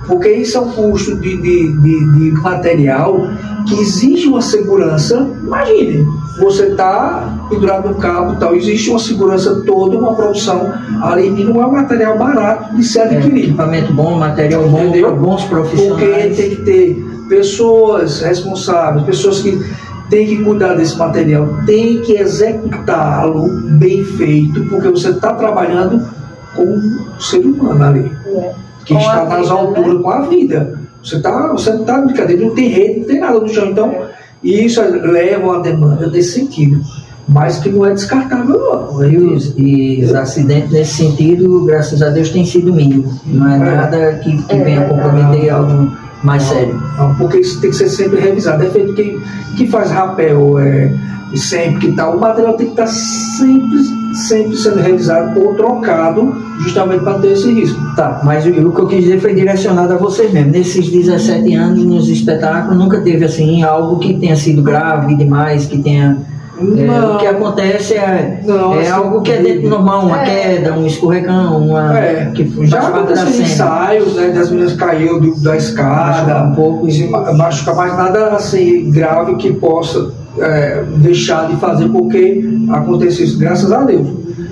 Porque isso é um custo de material que exige uma segurança. Imagine, você está pendurado no cabo e tal, existe uma segurança toda, uma produção ali, e não é um material barato de se adquirir. Equipamento bom, material bom, bons profissionais. Porque tem que ter pessoas responsáveis, pessoas que têm que cuidar desse material, tem que executá-lo bem feito, porque você está trabalhando com um ser humano ali. Que está nas alturas, né? Com a vida. Você não está brincadeira, não tem rede, não tem nada no chão. Então, isso leva uma demanda desse sentido, mas que não é descartável, não. E os acidentes nesse sentido, graças a Deus, tem sido mínimo. Não é nada que venha comprometer algo mais sério. Não, porque isso tem que ser sempre revisado. É feito quem faz rapel, sempre que tal. O material tem que estar sempre sendo revisado ou trocado, justamente para ter esse risco. Tá, mas o que eu quis dizer foi direcionado a vocês mesmo. Nesses 17 anos nos espetáculos, nunca teve assim algo que tenha sido grave demais, que tenha... o que acontece assim, algo que é dentro do normal, uma queda, um escorregão, que já aconteceu ensaios, né, das meninas caíram da escada, um pouco, machuca, mas nada assim grave que possa deixar de fazer porque aconteceu isso, graças a Deus.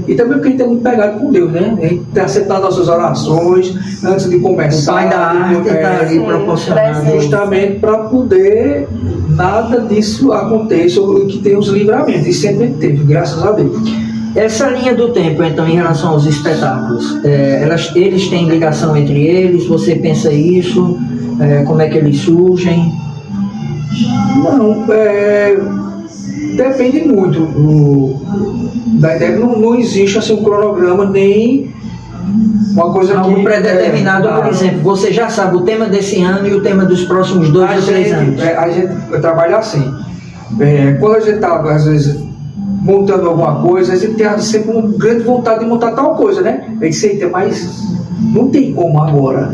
E também porque a gente é muito pegado com Deus, né? A gente está sempre nas nossas orações antes de começar. O Pai da arte está ali proporcionando. Justamente para poder nada disso aconteça, ou que tenha os livramentos. E sempre teve, graças a Deus. Essa linha do tempo, então, em relação aos espetáculos, eles têm ligação entre eles? Você pensa isso? Como é que eles surgem? Não, depende muito da ideia. Não existe assim um cronograma, nem uma coisa algo predeterminado. Por exemplo, você já sabe o tema desse ano e o tema dos próximos 2 ou 3 anos. A gente trabalha assim. Quando a gente está, às vezes, montando alguma coisa, a gente tem sempre uma grande vontade de montar tal coisa, né? A gente sente, mas não tem como agora.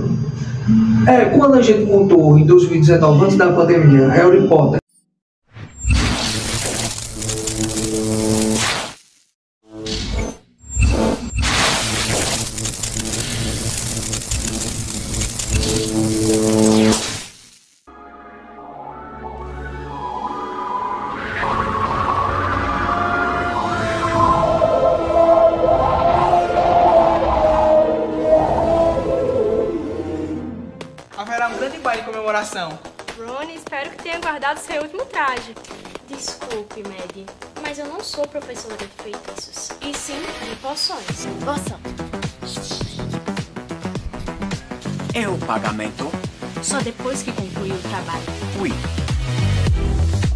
Quando a gente montou em 2019, antes da pandemia, Harry Potter, grande baile de comemoração. Ronnie, espero que tenha guardado seu último traje. Desculpe, Maggie, mas eu não sou professora de feitiços, e sim de poções. Poção. É o pagamento? Só depois que concluir o trabalho. Ui.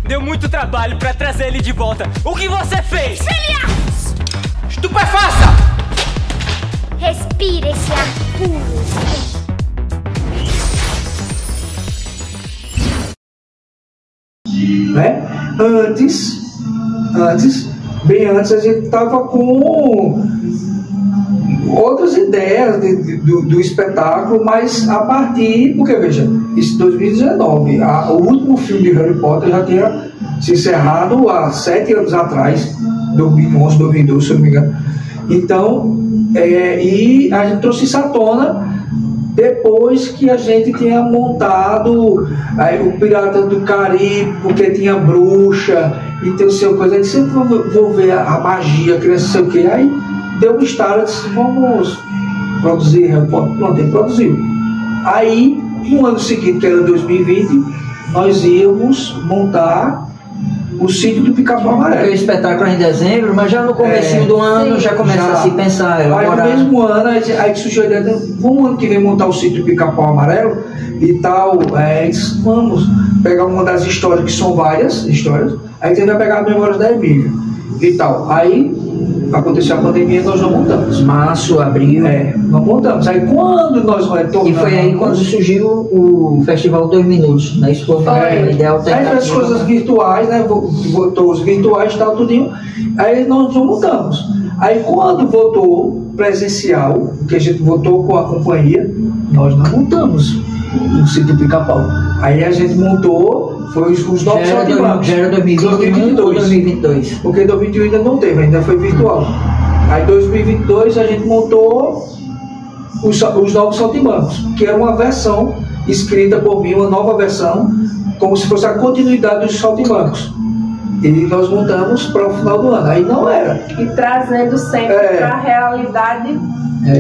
Deu muito trabalho pra trazer ele de volta. O que você fez? Felias! Estupefaça! Respire esse ar puro. Né? Bem antes a gente estava com outras ideias do espetáculo, mas a partir, porque veja, isso 2019, o último filme de Harry Potter já tinha se encerrado há 7 anos atrás, 2011, 2012, se eu não me engano. Então, e a gente trouxe isso à tona depois que a gente tinha montado o Pirata do Caribe, porque tinha bruxa e tem o seu coisa. A gente sempre vou ver a magia, a criança, sei o que. Aí deu um estalo, disse, vamos produzir Harry Potter. Pronto, ele produziu. Aí, no ano seguinte, que era 2020, nós íamos montar o Sítio do Pica-Pau Amarelo. O espetáculo é em dezembro, mas já no comecinho do ano já começa a se pensar. Aí no mesmo ano, aí surgiu a ideia de vamos ano que vem montar o Sítio do Pica-Pau Amarelo e tal. Disse, vamos pegar uma das histórias, que são várias histórias, aí a gente vai pegar as memórias da Emília e tal. Aí aconteceu a pandemia, nós não montamos. Março, abril. Não montamos. Aí quando nós retornamos... E foi aí quando surgiu o Festival 2 Minutos, né? Isso foi uma ideia alternativa. Aí as coisas virtuais, né? Votou os virtuais e tal, tudinho. Aí nós não montamos. Aí quando votou presencial, que a gente votou com a companhia, nós não montamos no Sítio Pica-Pau. Aí a gente montou, foi os novos saltimbancos. Já era 2021 ou 2022? Porque 2021 ainda não teve, ainda foi virtual. Aí 2022 a gente montou os novos saltimbancos, que era uma versão escrita por mim, uma nova versão, como se fosse a continuidade dos saltimbancos. E nós montamos para o final do ano. Aí não era. E trazendo sempre para a realidade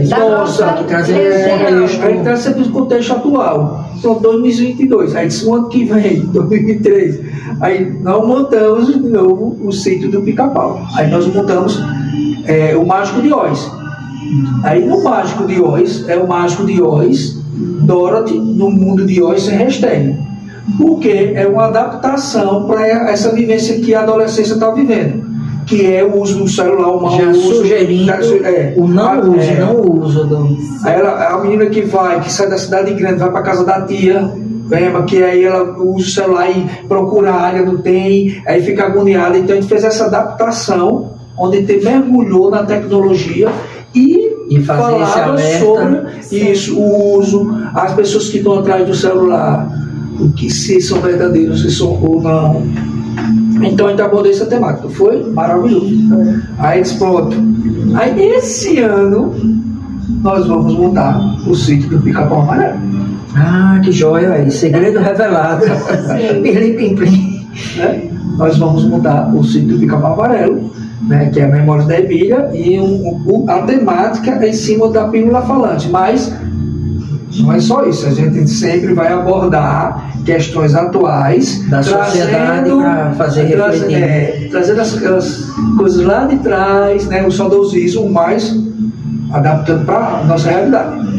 da nossa, nossa a gente traz sempre o contexto atual. Então, 2022. Aí disse, o ano que vem, 2023. Aí nós montamos de novo o Sítio do Pica-Pau. Aí nós montamos o Mágico de Oz. Aí no Mágico de Oz, é o Mágico de Oz, Dorothy no Mundo de Oz sem hashtag. Porque é uma adaptação para essa vivência que a adolescência está vivendo, que é o uso do celular, o mau uso. Sugerindo o não uso do... Aí a menina que sai da cidade grande, vai para casa da tia, que aí ela usa o celular e procura a área, não tem, aí fica agoniada. Então a gente fez essa adaptação, onde a gente mergulhou na tecnologia e falava sobre isso, o uso, as pessoas que estão atrás do celular, o que se são verdadeiros, se são ou não. Então a gente abordou essa temática, foi maravilhoso. Aí disse, pronto. Aí esse ano nós vamos montar o Sítio do Pica-Pau Amarelo. Ah, que joia aí, segredo revelado. Plim, plim, plim. Nós vamos montar o Sítio do Pica-Pau Amarelo, né, que é a Memória da Emília, e a temática é em cima da Pílula Falante, mas não é só isso, a gente sempre vai abordar questões atuais da sociedade para fazer refletir. Trazendo as coisas lá de trás, né, o saudosismo, mas adaptando para a nossa realidade.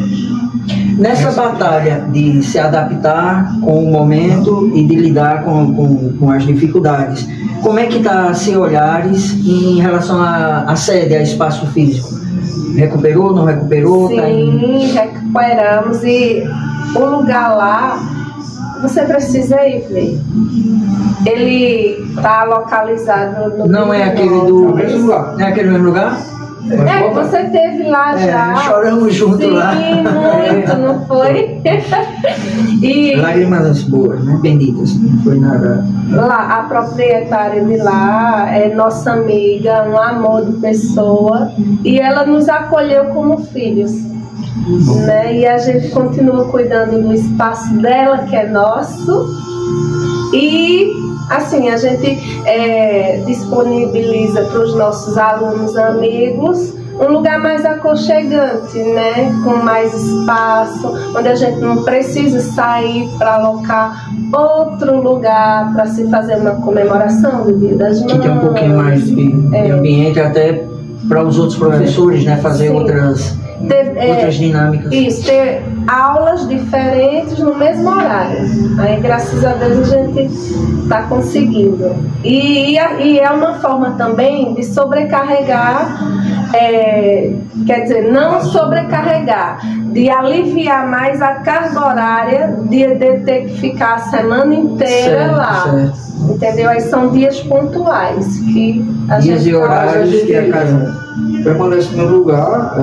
Nessa batalha de se adaptar com o momento e de lidar com as dificuldades, como é que está Sem Olhares em relação à sede, a espaço físico? Recuperou, não recuperou? Sim, recuperamos, e o lugar lá, você precisa ir ver. Ele está localizado no... Não é aquele do... Não é aquele mesmo lugar? Você esteve lá já. Choramos junto lá. Sim, muito, não foi? E lágrimas boas, né? Benditas, não foi nada. Lá, a proprietária de lá é nossa amiga, um amor de pessoa, e ela nos acolheu como filhos, né? E a gente continua cuidando do espaço dela, que é nosso, e assim, a gente disponibiliza para os nossos alunos amigos um lugar mais aconchegante, né? Com mais espaço, onde a gente não precisa sair para alocar outro lugar para se fazer uma comemoração do Dia das Mães. Que tem um pouquinho mais de ambiente até para os outros professores, né? Fazer outras dinâmicas. Isso, ter aulas diferentes no mesmo horário. Aí, graças a Deus, a gente está conseguindo. E é uma forma também de sobrecarregar, quer dizer, não sobrecarregar, de aliviar mais a carga horária de ter que ficar a semana inteira lá. Certo. Entendeu? Aí são dias pontuais que a dias gente e horários que a casa permanece no lugar,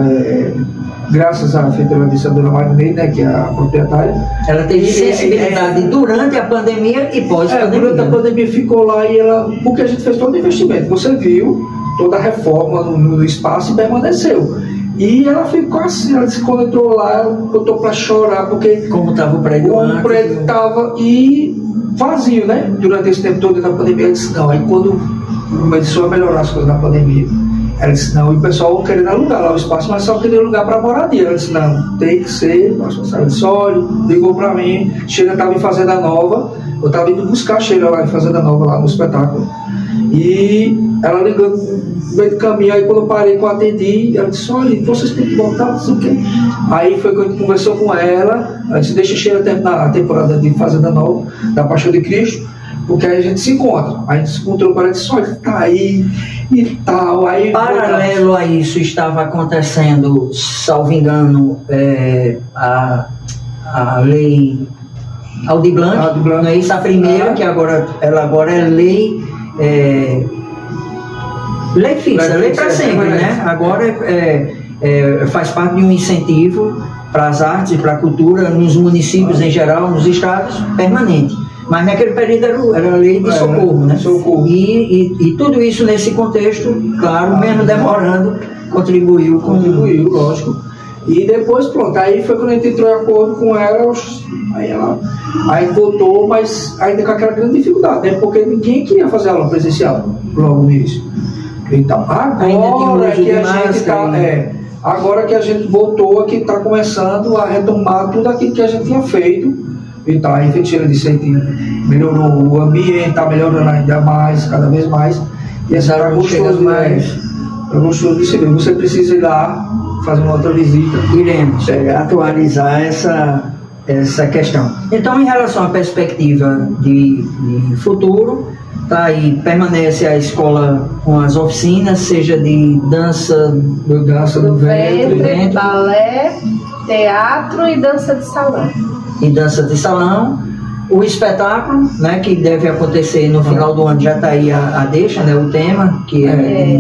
graças à feiticeira a dona Marinei, né, que é a proprietária. Ela teve sensibilidade durante a pandemia e pós-pandemia. Durante a pandemia ficou lá e ela, porque a gente fez todo o investimento, você viu toda a reforma no espaço e permaneceu. E ela ficou assim, ela disse, quando entrou lá, ela botou pra chorar, porque como estava o prédio antes, o prédio estava vazio, né? Durante esse tempo todo da pandemia, ela disse, não, aí quando começou a melhorar as coisas na pandemia, ela disse, não, e o pessoal querendo alugar lá o espaço, mas só queria alugar para moradia. Ela disse, não, tem que ser, ela disse, olha, ligou para mim, Sheila estava em Fazenda Nova, eu estava indo buscar a Sheila lá em Fazenda Nova, lá no espetáculo, e ela ligou no meio do caminho, aí quando eu parei, que eu atendi, ela disse, olha, vocês têm que voltar, não sei o quê. Aí foi quando a gente conversou com ela, disse, deixa a Sheila terminar a temporada de Fazenda Nova, da Paixão de Cristo, porque aí a gente se encontra. Aí a gente se encontrou com ela e disse, olha, tá aí e tal. Aí, paralelo a isso estava acontecendo, salvo engano, a lei Aldir Blanc, não é isso? A primeira, que ela agora é lei fixa, lei para sempre, né? Agora faz parte de um incentivo para as artes e para a cultura nos municípios em geral, nos estados, permanente. Mas naquele período era lei de socorro, né? Socorro. E tudo isso nesse contexto, claro, mesmo demorando, contribuiu, lógico. E depois, pronto, aí foi quando a gente entrou em acordo com ela, aí voltou, mas ainda com aquela grande dificuldade, né? Porque ninguém queria fazer aula presencial logo no início. Então, agora que a gente voltou, que está começando a retomar tudo aquilo que a gente tinha feito. Então, a Feiticeira de Seiti melhorou o ambiente, está melhorando ainda mais, cada vez mais. E essa era gostoso de se ver. Você precisa ir lá, fazer uma outra visita. Iremos atualizar essa questão. Então, em relação à perspectiva de futuro, tá aí, permanece a escola com as oficinas, seja de dança do ventre, balé, teatro e dança de salão. E dança de salão, o espetáculo, né, que deve acontecer no final do ano, já está aí a deixa, né, o tema, que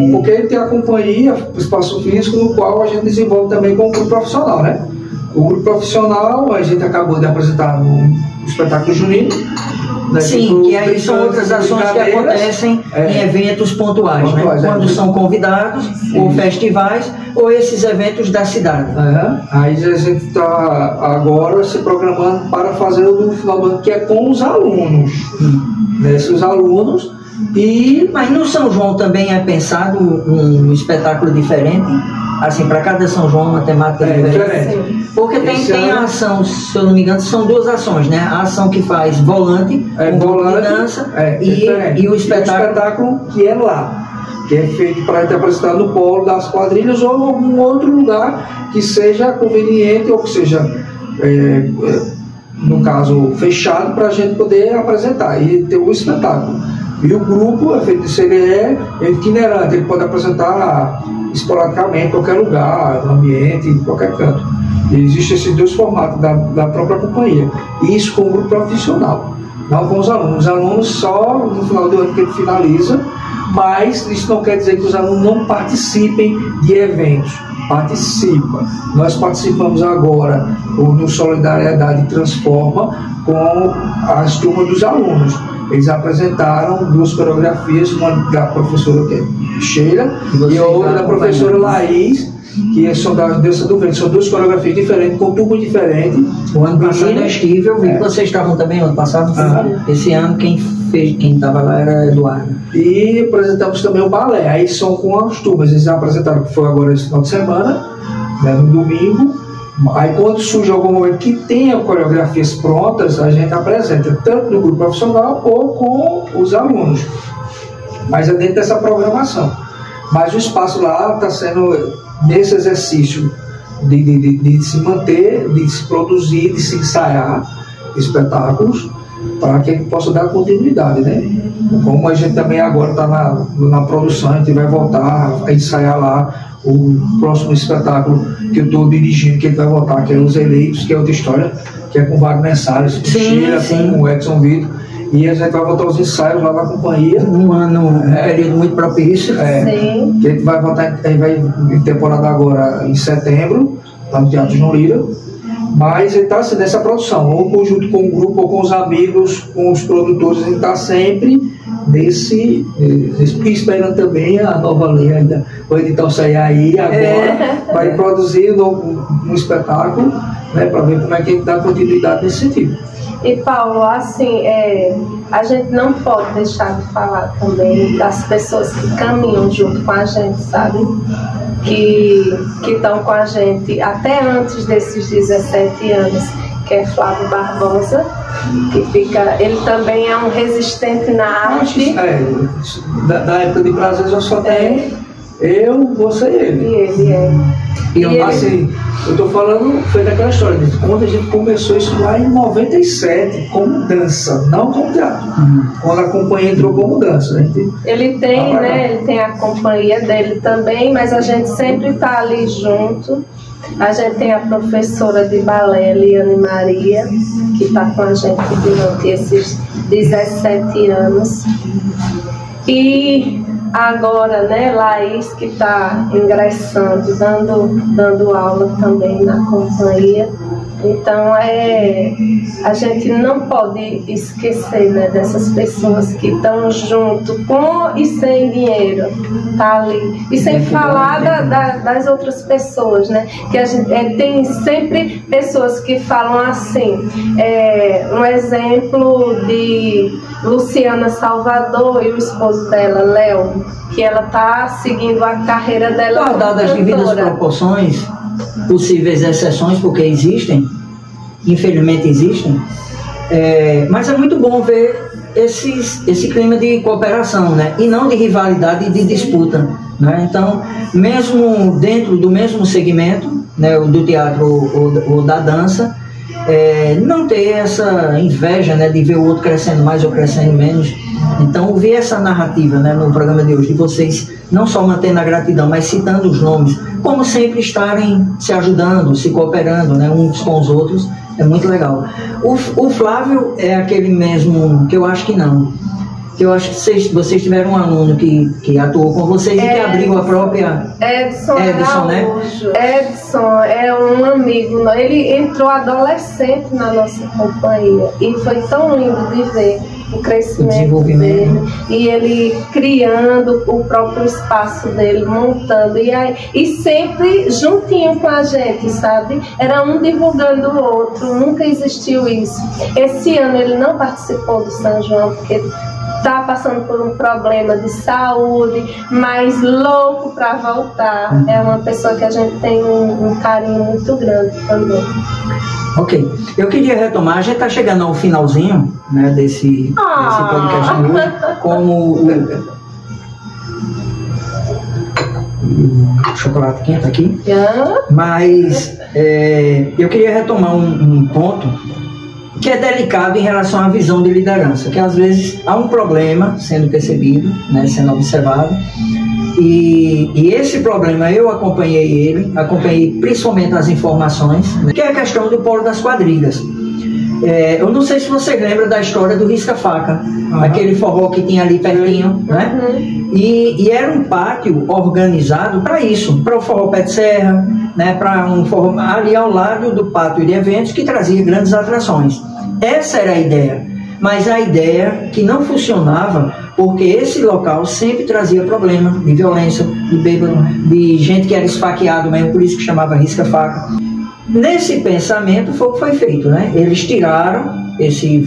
porque ele tem a companhia, o espaço físico, no qual a gente desenvolve também com o grupo profissional, né? O grupo profissional, a gente acabou de apresentar no espetáculo junino, né? Sim, que aí são outras ações que acontecem em eventos pontuais, né? Quando são convidados, ou festivais, ou esses eventos da cidade. Aí a gente está agora se programando para fazer no final do ano, que é com os alunos. Os alunos. Mas no São João também é pensado um espetáculo diferente? Assim, para cada São João uma temática diferente? Porque tem a ação, se eu não me engano, são duas ações, né? A ação que faz volante, de dança, e o espetáculo que é lá, que é feito para ter apresentado no polo das quadrilhas ou em algum outro lugar que seja conveniente ou que seja, no caso, fechado para a gente poder apresentar e ter um espetáculo. E o grupo é feito de CDE, itinerante, ele pode apresentar esporadicamente em qualquer lugar, no ambiente, em qualquer canto. E existem esses dois formatos da própria companhia. E isso com o grupo profissional, não com os alunos. Os alunos só no final do ano que ele finaliza, mas isso não quer dizer que os alunos não participem de eventos. Participa. Nós participamos agora no Solidariedade Transforma com as turmas dos alunos. Eles apresentaram duas coreografias, uma da professora Sheila e a outra da professora Laís, que são da Dança do Vento, são 2 coreografias diferentes, com turmas diferentes. O ano passado eu estive, eu vi que vocês estavam também, o ano passado, esse ano quem estava lá era Eduardo. E apresentamos também o balé, aí são com as turmas, eles apresentaram, que foi agora esse final de semana, né, no domingo. Aí quando surge algum momento que tenha coreografias prontas, a gente apresenta, tanto no grupo profissional ou com os alunos. Mas é dentro dessa programação. Mas o espaço lá está sendo, nesse exercício de se manter, de se produzir, de se ensaiar espetáculos, para que a gente possa dar continuidade, né? Como a gente também agora está na produção, a gente vai voltar a ensaiar lá o próximo espetáculo que eu estou dirigindo, que ele vai voltar, que é Os Eleitos, que é outra história, que é com Wagner Salles, com Sheila, com o Edson Vitor. E a gente vai voltar aos ensaios lá na companhia. Um período muito propício. Que a gente vai voltar em temporada agora em setembro, lá no Teatro João Lira. Mas ele está assim, nessa produção, ou junto com o grupo, ou com os amigos, com os produtores, ele está sempre nesse esperando também a nova lei ainda. O edital sair aí agora, vai produzir um espetáculo, né, para ver como é que ele dá continuidade nesse sentido. E Paulo, assim, a gente não pode deixar de falar também das pessoas que caminham junto com a gente, sabe? Que estão com a gente até antes desses 17 anos, que é Flávio Barbosa, ele também é um resistente na arte. Da época de Prazeres eu só tenho eu, você e ele. E ele é. E assim, eu tô falando, foi daquela história, de quando a gente começou isso lá em 97, como dança, não como teatro. Quando a companhia entrou como dança. Ele tem, né? Ele tem a companhia dele também, mas a gente sempre tá ali junto. A gente tem a professora de balé, Eliane Maria, que está com a gente durante esses 17 anos. E agora, né, Laís, que está ingressando, dando aula também na companhia. Então, a gente não pode esquecer, né, dessas pessoas que estão junto, com e sem dinheiro, tá ali. E sem falar das outras pessoas, né, que a gente tem sempre pessoas que falam assim, um exemplo de Luciana Salvador e o esposo dela, Léo, que ela tá seguindo a carreira dela. Guardadas as devidas proporções, possíveis exceções, porque existem, infelizmente existem, mas é muito bom ver esse clima de cooperação, né? E não de rivalidade e de disputa, né? Então, mesmo dentro do mesmo segmento, né, do teatro ou da dança, não ter essa inveja, né, de ver o outro crescendo mais ou crescendo menos. Então, ver essa narrativa, né, no programa de hoje, de vocês não só mantendo a gratidão, mas citando os nomes, como sempre estarem se ajudando, se cooperando, né, uns com os outros, é muito legal. O Flávio é aquele mesmo que eu acho que não. Eu acho que vocês tiveram um aluno que atuou com vocês e que abriu a própria... Edson, né? Edson é um amigo. Ele entrou adolescente na nossa companhia e foi tão lindo de ver o crescimento dele e ele criando o próprio espaço dele, montando e sempre juntinho com a gente, sabe? Era um divulgando o outro, nunca existiu isso. Esse ano ele não participou do São João porque está passando por um problema de saúde, mas louco para voltar. É uma pessoa que a gente tem um carinho muito grande também. Ok, eu queria retomar, a gente está chegando ao finalzinho, né, desse podcast de hoje, como o chocolate quente aqui, mas eu queria retomar um ponto que é delicado em relação à visão de liderança, que às vezes há um problema sendo percebido, né, sendo observado, e esse problema eu acompanhei principalmente as informações, né, que é a questão do polo das quadrilhas. Eu não sei se você lembra da história do Risca-Faca, aquele forró que tinha ali pertinho, né? E era um pátio organizado para isso, para o forró pé de serra, né? Para um forró ali ao lado do pátio de eventos que trazia grandes atrações. Essa era a ideia. mas a ideia que não funcionava, porque esse local sempre trazia problema de violência, de bêbado, de gente que era esfaqueado mesmo, por isso que chamava risca-faca. Nesse pensamento foi o que foi feito, né? Eles tiraram esse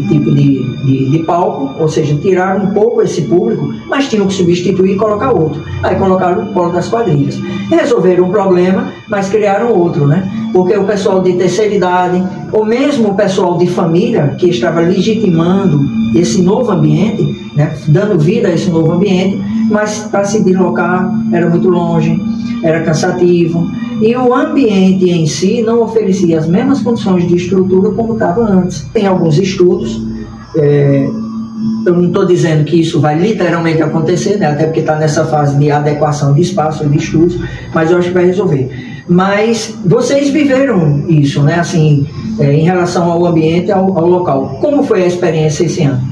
tipo de palco, ou seja, tiraram um pouco esse público, mas tinham que substituir e colocar outro. Aí colocaram o polo das quadrilhas. Resolveram um problema, mas criaram outro, né? Porque o pessoal de terceira idade, ou mesmo o pessoal de família, que estava legitimando esse novo ambiente, né? Dando vida a esse novo ambiente, mas para se deslocar era muito longe, era cansativo, e o ambiente em si não oferecia as mesmas condições de estrutura como estava antes. Tem alguns estudos, eu não estou dizendo que isso vai literalmente acontecer, né? Até porque está nessa fase de adequação de espaço, de estudos, mas eu acho que vai resolver. Mas vocês viveram isso, né? Assim, em relação ao ambiente, ao local. Como foi a experiência esse ano?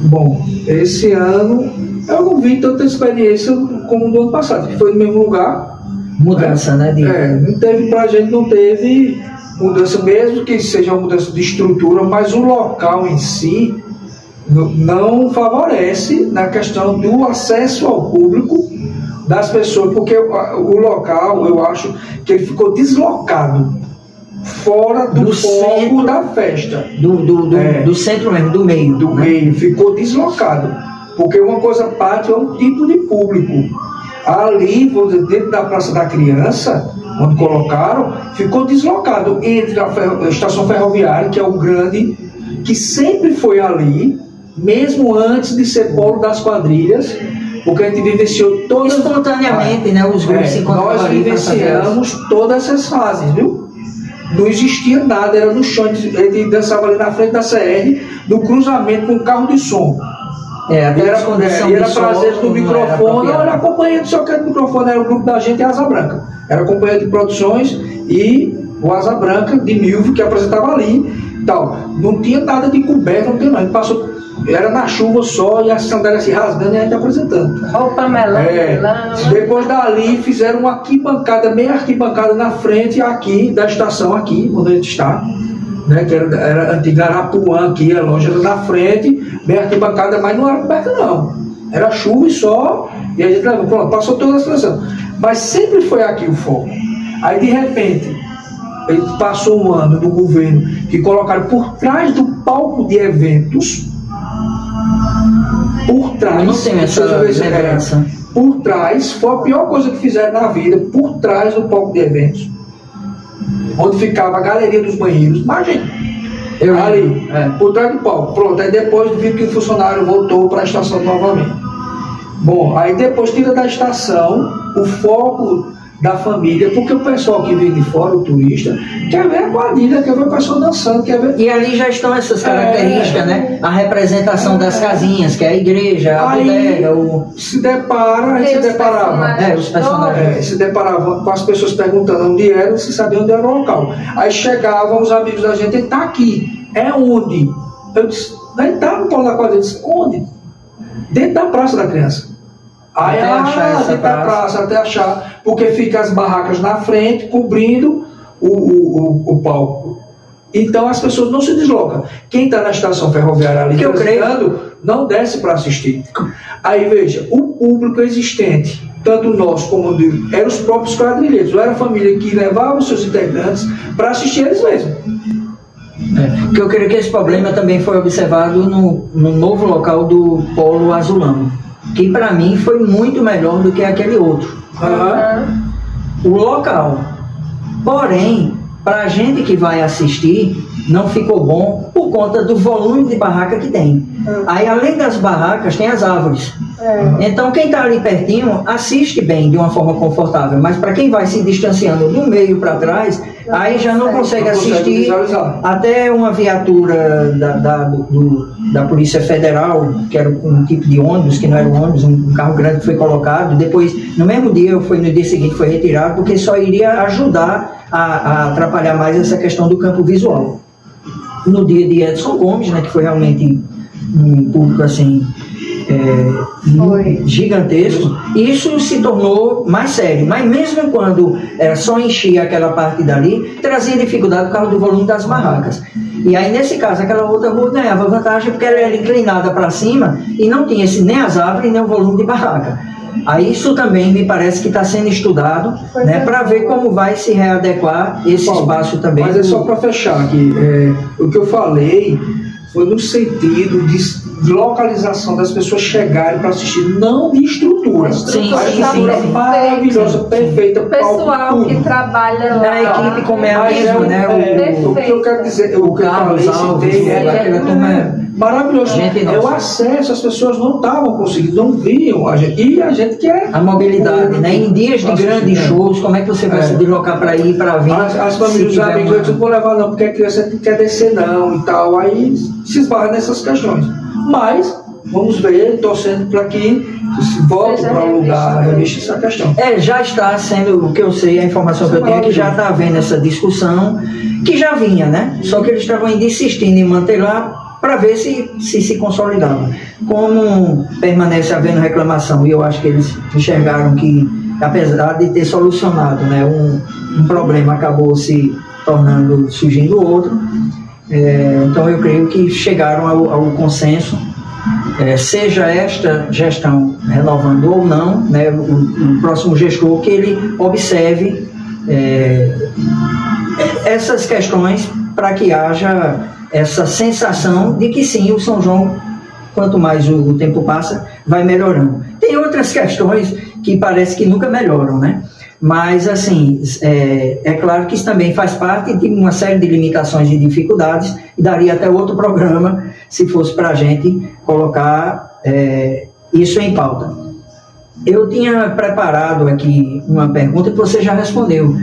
Bom, esse ano eu não vi tanta experiência como do ano passado, que foi no mesmo lugar. Mudança, né? Não teve, pra gente não teve mudança, mesmo que seja uma mudança de estrutura, mas o local em si não favorece na questão do acesso ao público das pessoas, porque o local, eu acho que ele ficou deslocado fora do foco centro, da festa. Do centro mesmo, do meio. Do meio, ficou deslocado. Porque uma coisa parte é um tipo de público. Ali, dentro da Praça da Criança, onde colocaram, ficou deslocado entre a estação ferroviária, que é o grande, que sempre foi ali, mesmo antes de ser polo das quadrilhas, porque a gente vivenciou todas... Espontaneamente, né? Os grupos se encontravam. Nós vivenciamos todas essas fases, viu? Não existia nada, era no chão, a gente dançava ali na frente da CR, no cruzamento com o carro de som. Era prazer do microfone, não era acompanhante, só que o microfone era o grupo da gente e a Asa Branca. Era acompanhante de produções e o Asa Branca de Milvio, que apresentava ali tal. Não tinha nada de coberta, não tinha nada. A gente passou, era na chuva só e as sandálias se rasgando e a gente apresentando. Roupa melão. Depois dali fizeram uma arquibancada, meia arquibancada na frente aqui da estação, aqui, onde a gente está. Né, que era a antiga Arapuã aqui, a loja era na frente, bem arquibancada, mas não era coberta não. Era chuva e só, e a gente levou, pronto, passou toda a situação. Mas sempre foi aqui o foco. Aí de repente, ele passou um ano do governo que colocaram por trás do palco de eventos, por trás, não tem essa por trás, foi a pior coisa que fizeram na vida, por trás do palco de eventos, onde ficava a galeria dos banheiros, imagina, ali, por trás do palco, pronto, aí depois viram que o funcionário voltou para a estação novamente. Bom, aí depois tira da estação o foco da família, porque o pessoal que vem de fora, o turista, quer ver a quadrilha, quer ver o pessoal dançando, quer ver... E ali já estão essas características, né? A representação das casinhas, que é a igreja, a bodega, se deparava com as pessoas perguntando onde era, não se sabia onde era o local. Aí chegavam os amigos da gente, ele está aqui, é onde? Eu disse, ele está no polo da quadrilha, eu disse, onde? Dentro da Praça da Criança. Aí até achar, porque fica as barracas na frente, cobrindo o palco. Então as pessoas não se deslocam. Quem está na estação ferroviária ali transitando, não desce para assistir. Aí veja, o público existente, tanto nós como eram os próprios quadrilheiros, ou era a família que levava os seus integrantes para assistir eles mesmos. Porque eu creio que esse problema também foi observado no novo local do Polo Azulão, que para mim foi muito melhor do que aquele outro. O local. Porém, para a gente que vai assistir, não ficou bom por conta do volume de barraca que tem. Aí, além das barracas, tem as árvores. Então, quem está ali pertinho assiste bem, de uma forma confortável. Mas para quem vai se distanciando do meio para trás, aí já não consegue assistir. Até uma viatura da Polícia Federal, que era um tipo de ônibus, que não era um ônibus, um carro grande que foi colocado. Depois, no mesmo dia, no dia seguinte, foi retirado, porque só iria ajudar a atrapalhar mais essa questão do campo visual. No dia de Edson Gomes, né, que foi realmente um público assim gigantesco, e isso se tornou mais sério. Mas mesmo quando só enchia aquela parte dali, trazia dificuldade por causa do volume das barracas. E aí, nesse caso, aquela outra rua ganhava vantagem porque ela era inclinada para cima e não tinha nem as árvores nem o volume de barraca. Aí isso também me parece que está sendo estudado, né, para ver como vai se readequar esse espaço também. Mas é só para fechar aqui, o que eu falei foi no sentido de localização das pessoas chegarem para assistir, não de estrutura. Sim, a estrutura é maravilhosa, perfeita. O pessoal que trabalha lá. A equipe como é a mesma, né? O que eu quero dizer, o que eu falei, aquela turma é maravilhoso. O acesso, as pessoas não estavam conseguindo, não viam a gente. E a gente quer... A mobilidade, né? Em dias de grandes shows, como é que você vai se deslocar para ir, para vir? As famílias já bem, eu não vou levar não, porque a criança não quer descer não e tal. Aí se esbarra nessas questões. Mas vamos ver, torcendo para que se volte para o lugar, reviste essa questão. Já está sendo, o que eu sei, a informação que eu tenho é que já está havendo essa discussão, que já vinha, né? Só que eles estavam insistindo em manter lá para ver se consolidava. Como permanece havendo reclamação, e eu acho que eles enxergaram que, apesar de ter solucionado, né, um problema, acabou se tornando, surgindo outro. Então eu creio que chegaram ao consenso, seja esta gestão renovando ou não, né, o próximo gestor, que ele observe essas questões para que haja essa sensação de que sim, o São João, quanto mais o tempo passa, vai melhorando. Tem outras questões que parece que nunca melhoram, né? Mas, assim, é claro que isso também faz parte de uma série de limitações e dificuldades, e daria até outro programa se fosse para a gente colocar isso em pauta. Eu tinha preparado aqui uma pergunta que você já respondeu,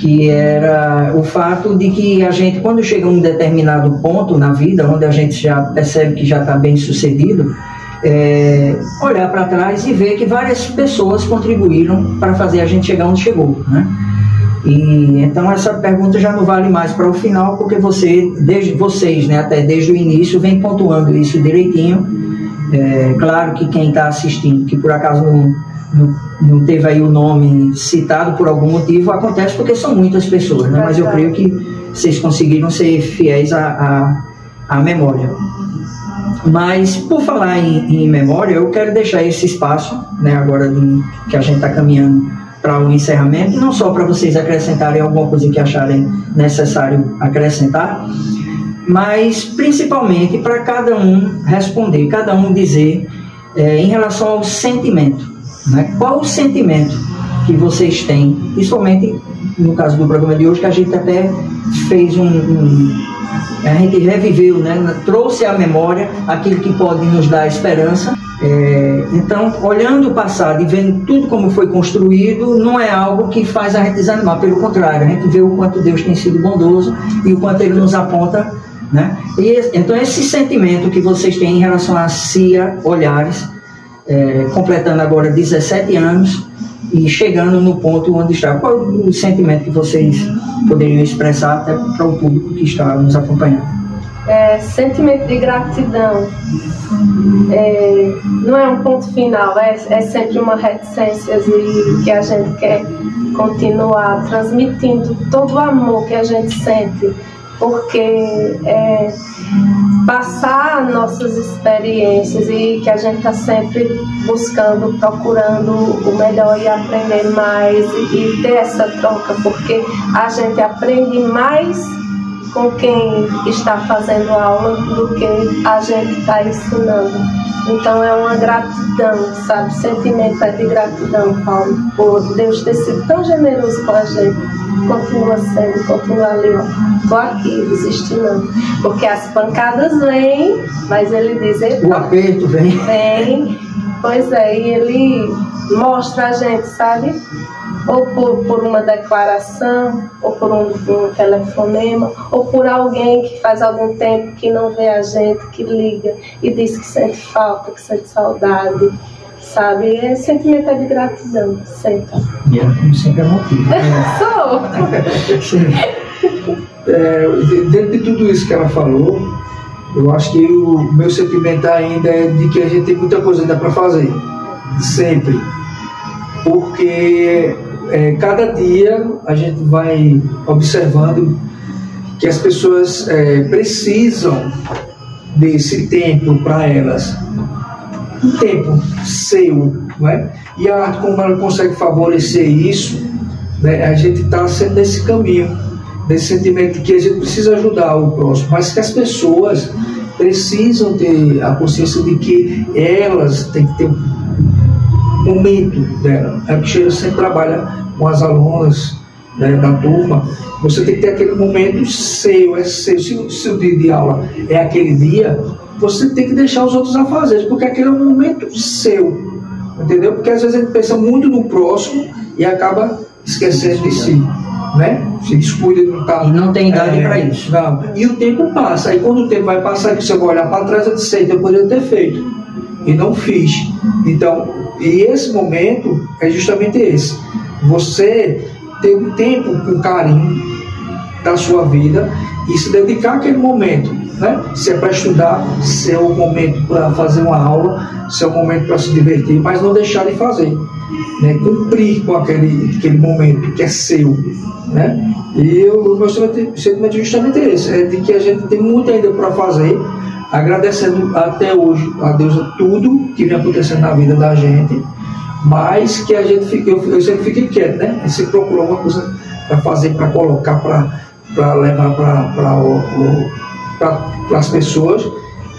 que era o fato de que a gente, quando chega a um determinado ponto na vida, onde a gente já percebe que já está bem sucedido, olhar para trás e ver que várias pessoas contribuíram para fazer a gente chegar onde chegou, né? E então essa pergunta já não vale mais para o final, porque vocês, né, até desde o início, vem pontuando isso direitinho. Claro que quem está assistindo, que por acaso não teve aí o nome citado por algum motivo, acontece porque são muitas pessoas, né? Mas eu creio que vocês conseguiram ser fiéis à memória. Mas, por falar em memória, eu quero deixar esse espaço, né, agora que a gente está caminhando para o encerramento, não só para vocês acrescentarem alguma coisa que acharem necessário acrescentar, mas principalmente para cada um responder, cada um dizer em relação ao sentimento, né? Qual o sentimento que vocês têm, principalmente no caso do programa de hoje, que a gente até fez a gente reviveu, né? Trouxe à memória aquilo que pode nos dar esperança. Então, olhando o passado e vendo tudo como foi construído, não é algo que faz a gente desanimar, pelo contrário, a gente vê o quanto Deus tem sido bondoso e o quanto Ele nos aponta, né? Então, esse sentimento que vocês têm em relação a CIA Olhares, completando agora 17 anos e chegando no ponto onde está. Qual o sentimento que vocês poderiam expressar até para o público que está nos acompanhando? Sentimento de gratidão. Não é um ponto final, é sempre uma reticência que a gente quer continuar transmitindo todo o amor que a gente sente, porque passar nossas experiências e que a gente está sempre buscando, procurando o melhor e aprender mais e ter essa troca, porque a gente aprende mais com quem está fazendo aula do que a gente está ensinando. Então é uma gratidão, sabe? O sentimento é de gratidão, Paulo, por Deus ter sido tão generoso com a gente. Continua sendo, continua ali, ó. Estou aqui, desistindo não. Porque as pancadas vêm, mas ele diz... O aperto vem. Vem, pois é, e ele mostra a gente, sabe? Ou por uma declaração, ou por um telefonema, ou por alguém que faz algum tempo que não vê a gente, que liga e diz que sente falta, que sente saudade, sabe? Esse sentimento é de gratidão, sempre. E ela, como sempre, é motivo. Sou! Dentro de tudo isso que ela falou, Eu acho que o meu sentimento ainda é de que a gente tem muita coisa ainda para fazer, sempre, porque cada dia a gente vai observando que as pessoas precisam desse tempo para elas, um tempo seu, não é? E a arte, como ela consegue favorecer isso, né? A gente está sempre nesse caminho, nesse sentimento de que a gente precisa ajudar o próximo, mas que as pessoas precisam ter a consciência de que elas têm que ter um momento dela. A Picheira sempre trabalha com as alunas, né, da turma. Você tem que ter aquele momento seu, é seu. Se o seu dia de aula é aquele dia, você tem que deixar os outros a fazer, porque aquele é um momento seu, entendeu? Porque às vezes a gente pensa muito no próximo e acaba esquecendo de si, né? Se descuida, não tá. E não tem idade para isso. Não. E o tempo passa. Aí quando o tempo vai passar, que você vai olhar para trás, eu disse, eu poderia ter feito e não fiz. Então, e esse momento é justamente esse. Você ter um tempo com carinho da sua vida e se dedicar àquele momento, né? Se é para estudar, se é o momento para fazer uma aula, se é o momento para se divertir, mas não deixar de fazer, né? Cumprir com aquele momento que é seu, né? E o meu sentimento justamente é esse, é de que a gente tem muito ainda para fazer, agradecendo até hoje a Deus a tudo que vem acontecendo na vida da gente, mas que a gente fica, eu sempre fico inquieto, né? A gente procura alguma coisa para fazer, para colocar, para levar para as pessoas,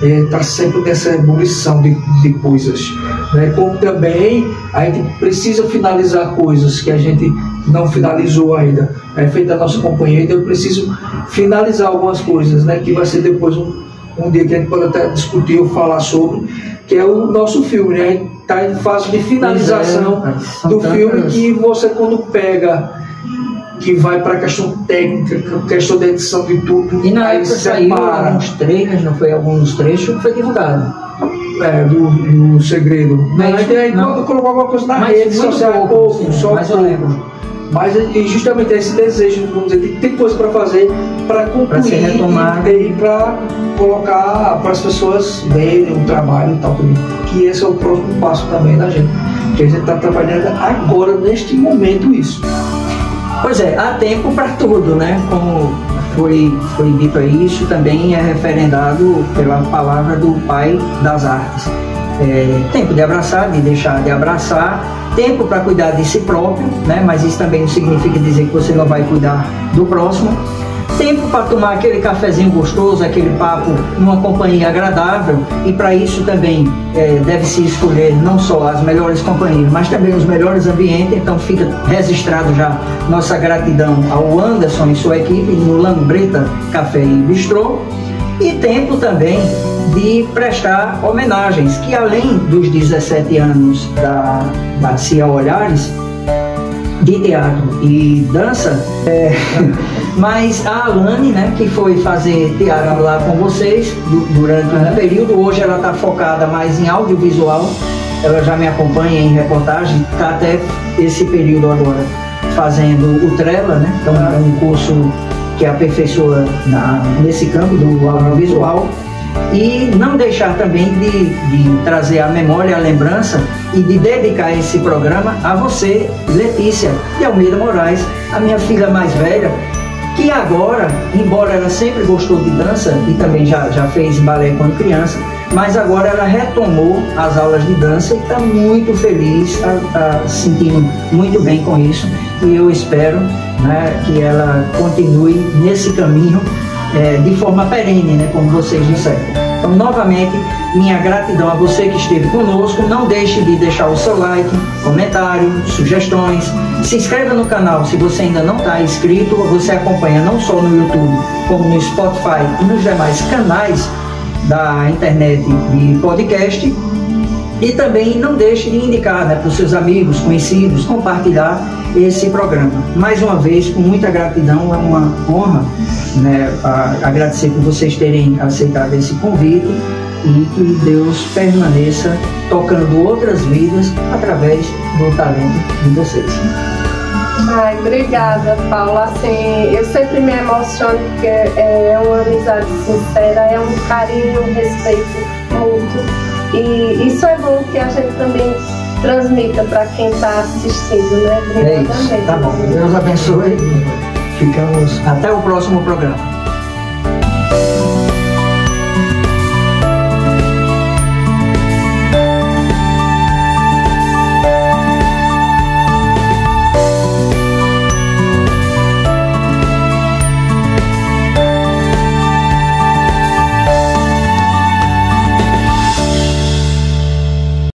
está sempre nessa ebulição de coisas, né? Como também a gente precisa finalizar coisas que a gente não finalizou ainda, feita a nossa companhia, então eu preciso finalizar algumas coisas, né? Que vai ser depois um dia que a gente pode até discutir ou falar sobre, que é o nosso filme, né? A gente está em fase de finalização do filme, que você quando pega, que vai para a questão técnica, questão da edição de tudo, e na época saiu alguns trailers, não foi alguns trechos que foi divulgado. Do segredo. Aí quando colocou alguma coisa na rede social, só mas eu lembro. Mas justamente esse desejo, vamos dizer, de ter coisa para fazer, para concluir e para colocar para as pessoas verem o trabalho e tal também. Que esse é o próximo passo também da gente. Que a gente está trabalhando agora, neste momento, isso. Pois é, há tempo para tudo, né? Como foi dito aí, isso também é referendado pela palavra do Pai das Artes. Tempo de abraçar, de deixar de abraçar, tempo para cuidar de si próprio, né? Mas isso também não significa dizer que você não vai cuidar do próximo. Tempo para tomar aquele cafezinho gostoso, aquele papo numa companhia agradável, e para isso também deve-se escolher não só as melhores companhias, mas também os melhores ambientes. Então fica registrado já nossa gratidão ao Anderson e sua equipe no Lambreta Café e Bistrô. E tempo também de prestar homenagens, que além dos 17 anos da CIA Olhares, de teatro e dança, mas a Alane, né, que foi fazer teatro lá com vocês durante um período, hoje ela está focada mais em audiovisual, ela já me acompanha em reportagem, está até esse período agora fazendo o Trela, né, então é um curso que aperfeiçoa nesse campo do audiovisual. E não deixar também de trazer a memória, a lembrança e de dedicar esse programa a você, Letícia de Almeida Moraes, a minha filha mais velha, que agora, embora ela sempre gostou de dança e também já fez balé quando criança, mas agora ela retomou as aulas de dança e está muito feliz, está se sentindo muito bem com isso, e eu espero, né, que ela continue nesse caminho de forma perene, né, como vocês disseram. Então, novamente, minha gratidão a você que esteve conosco. Não deixe de deixar o seu like, comentário, sugestões. Se inscreva no canal se você ainda não está inscrito. Você acompanha não só no YouTube, como no Spotify e nos demais canais da internet de podcast. E também não deixe de indicar, né, para os seus amigos, conhecidos, compartilhar esse programa. Mais uma vez, com muita gratidão, é uma honra, né, agradecer por vocês terem aceitado esse convite e que Deus permaneça tocando outras vidas através do talento de vocês. Ai, obrigada, Paulo. Assim, eu sempre me emociono porque é uma amizade sincera, é um carinho, um respeito mútuo. E isso é bom que a gente também transmita para quem está assistindo, né? É isso, tá bom. Deus abençoe. Ficamos até o próximo programa.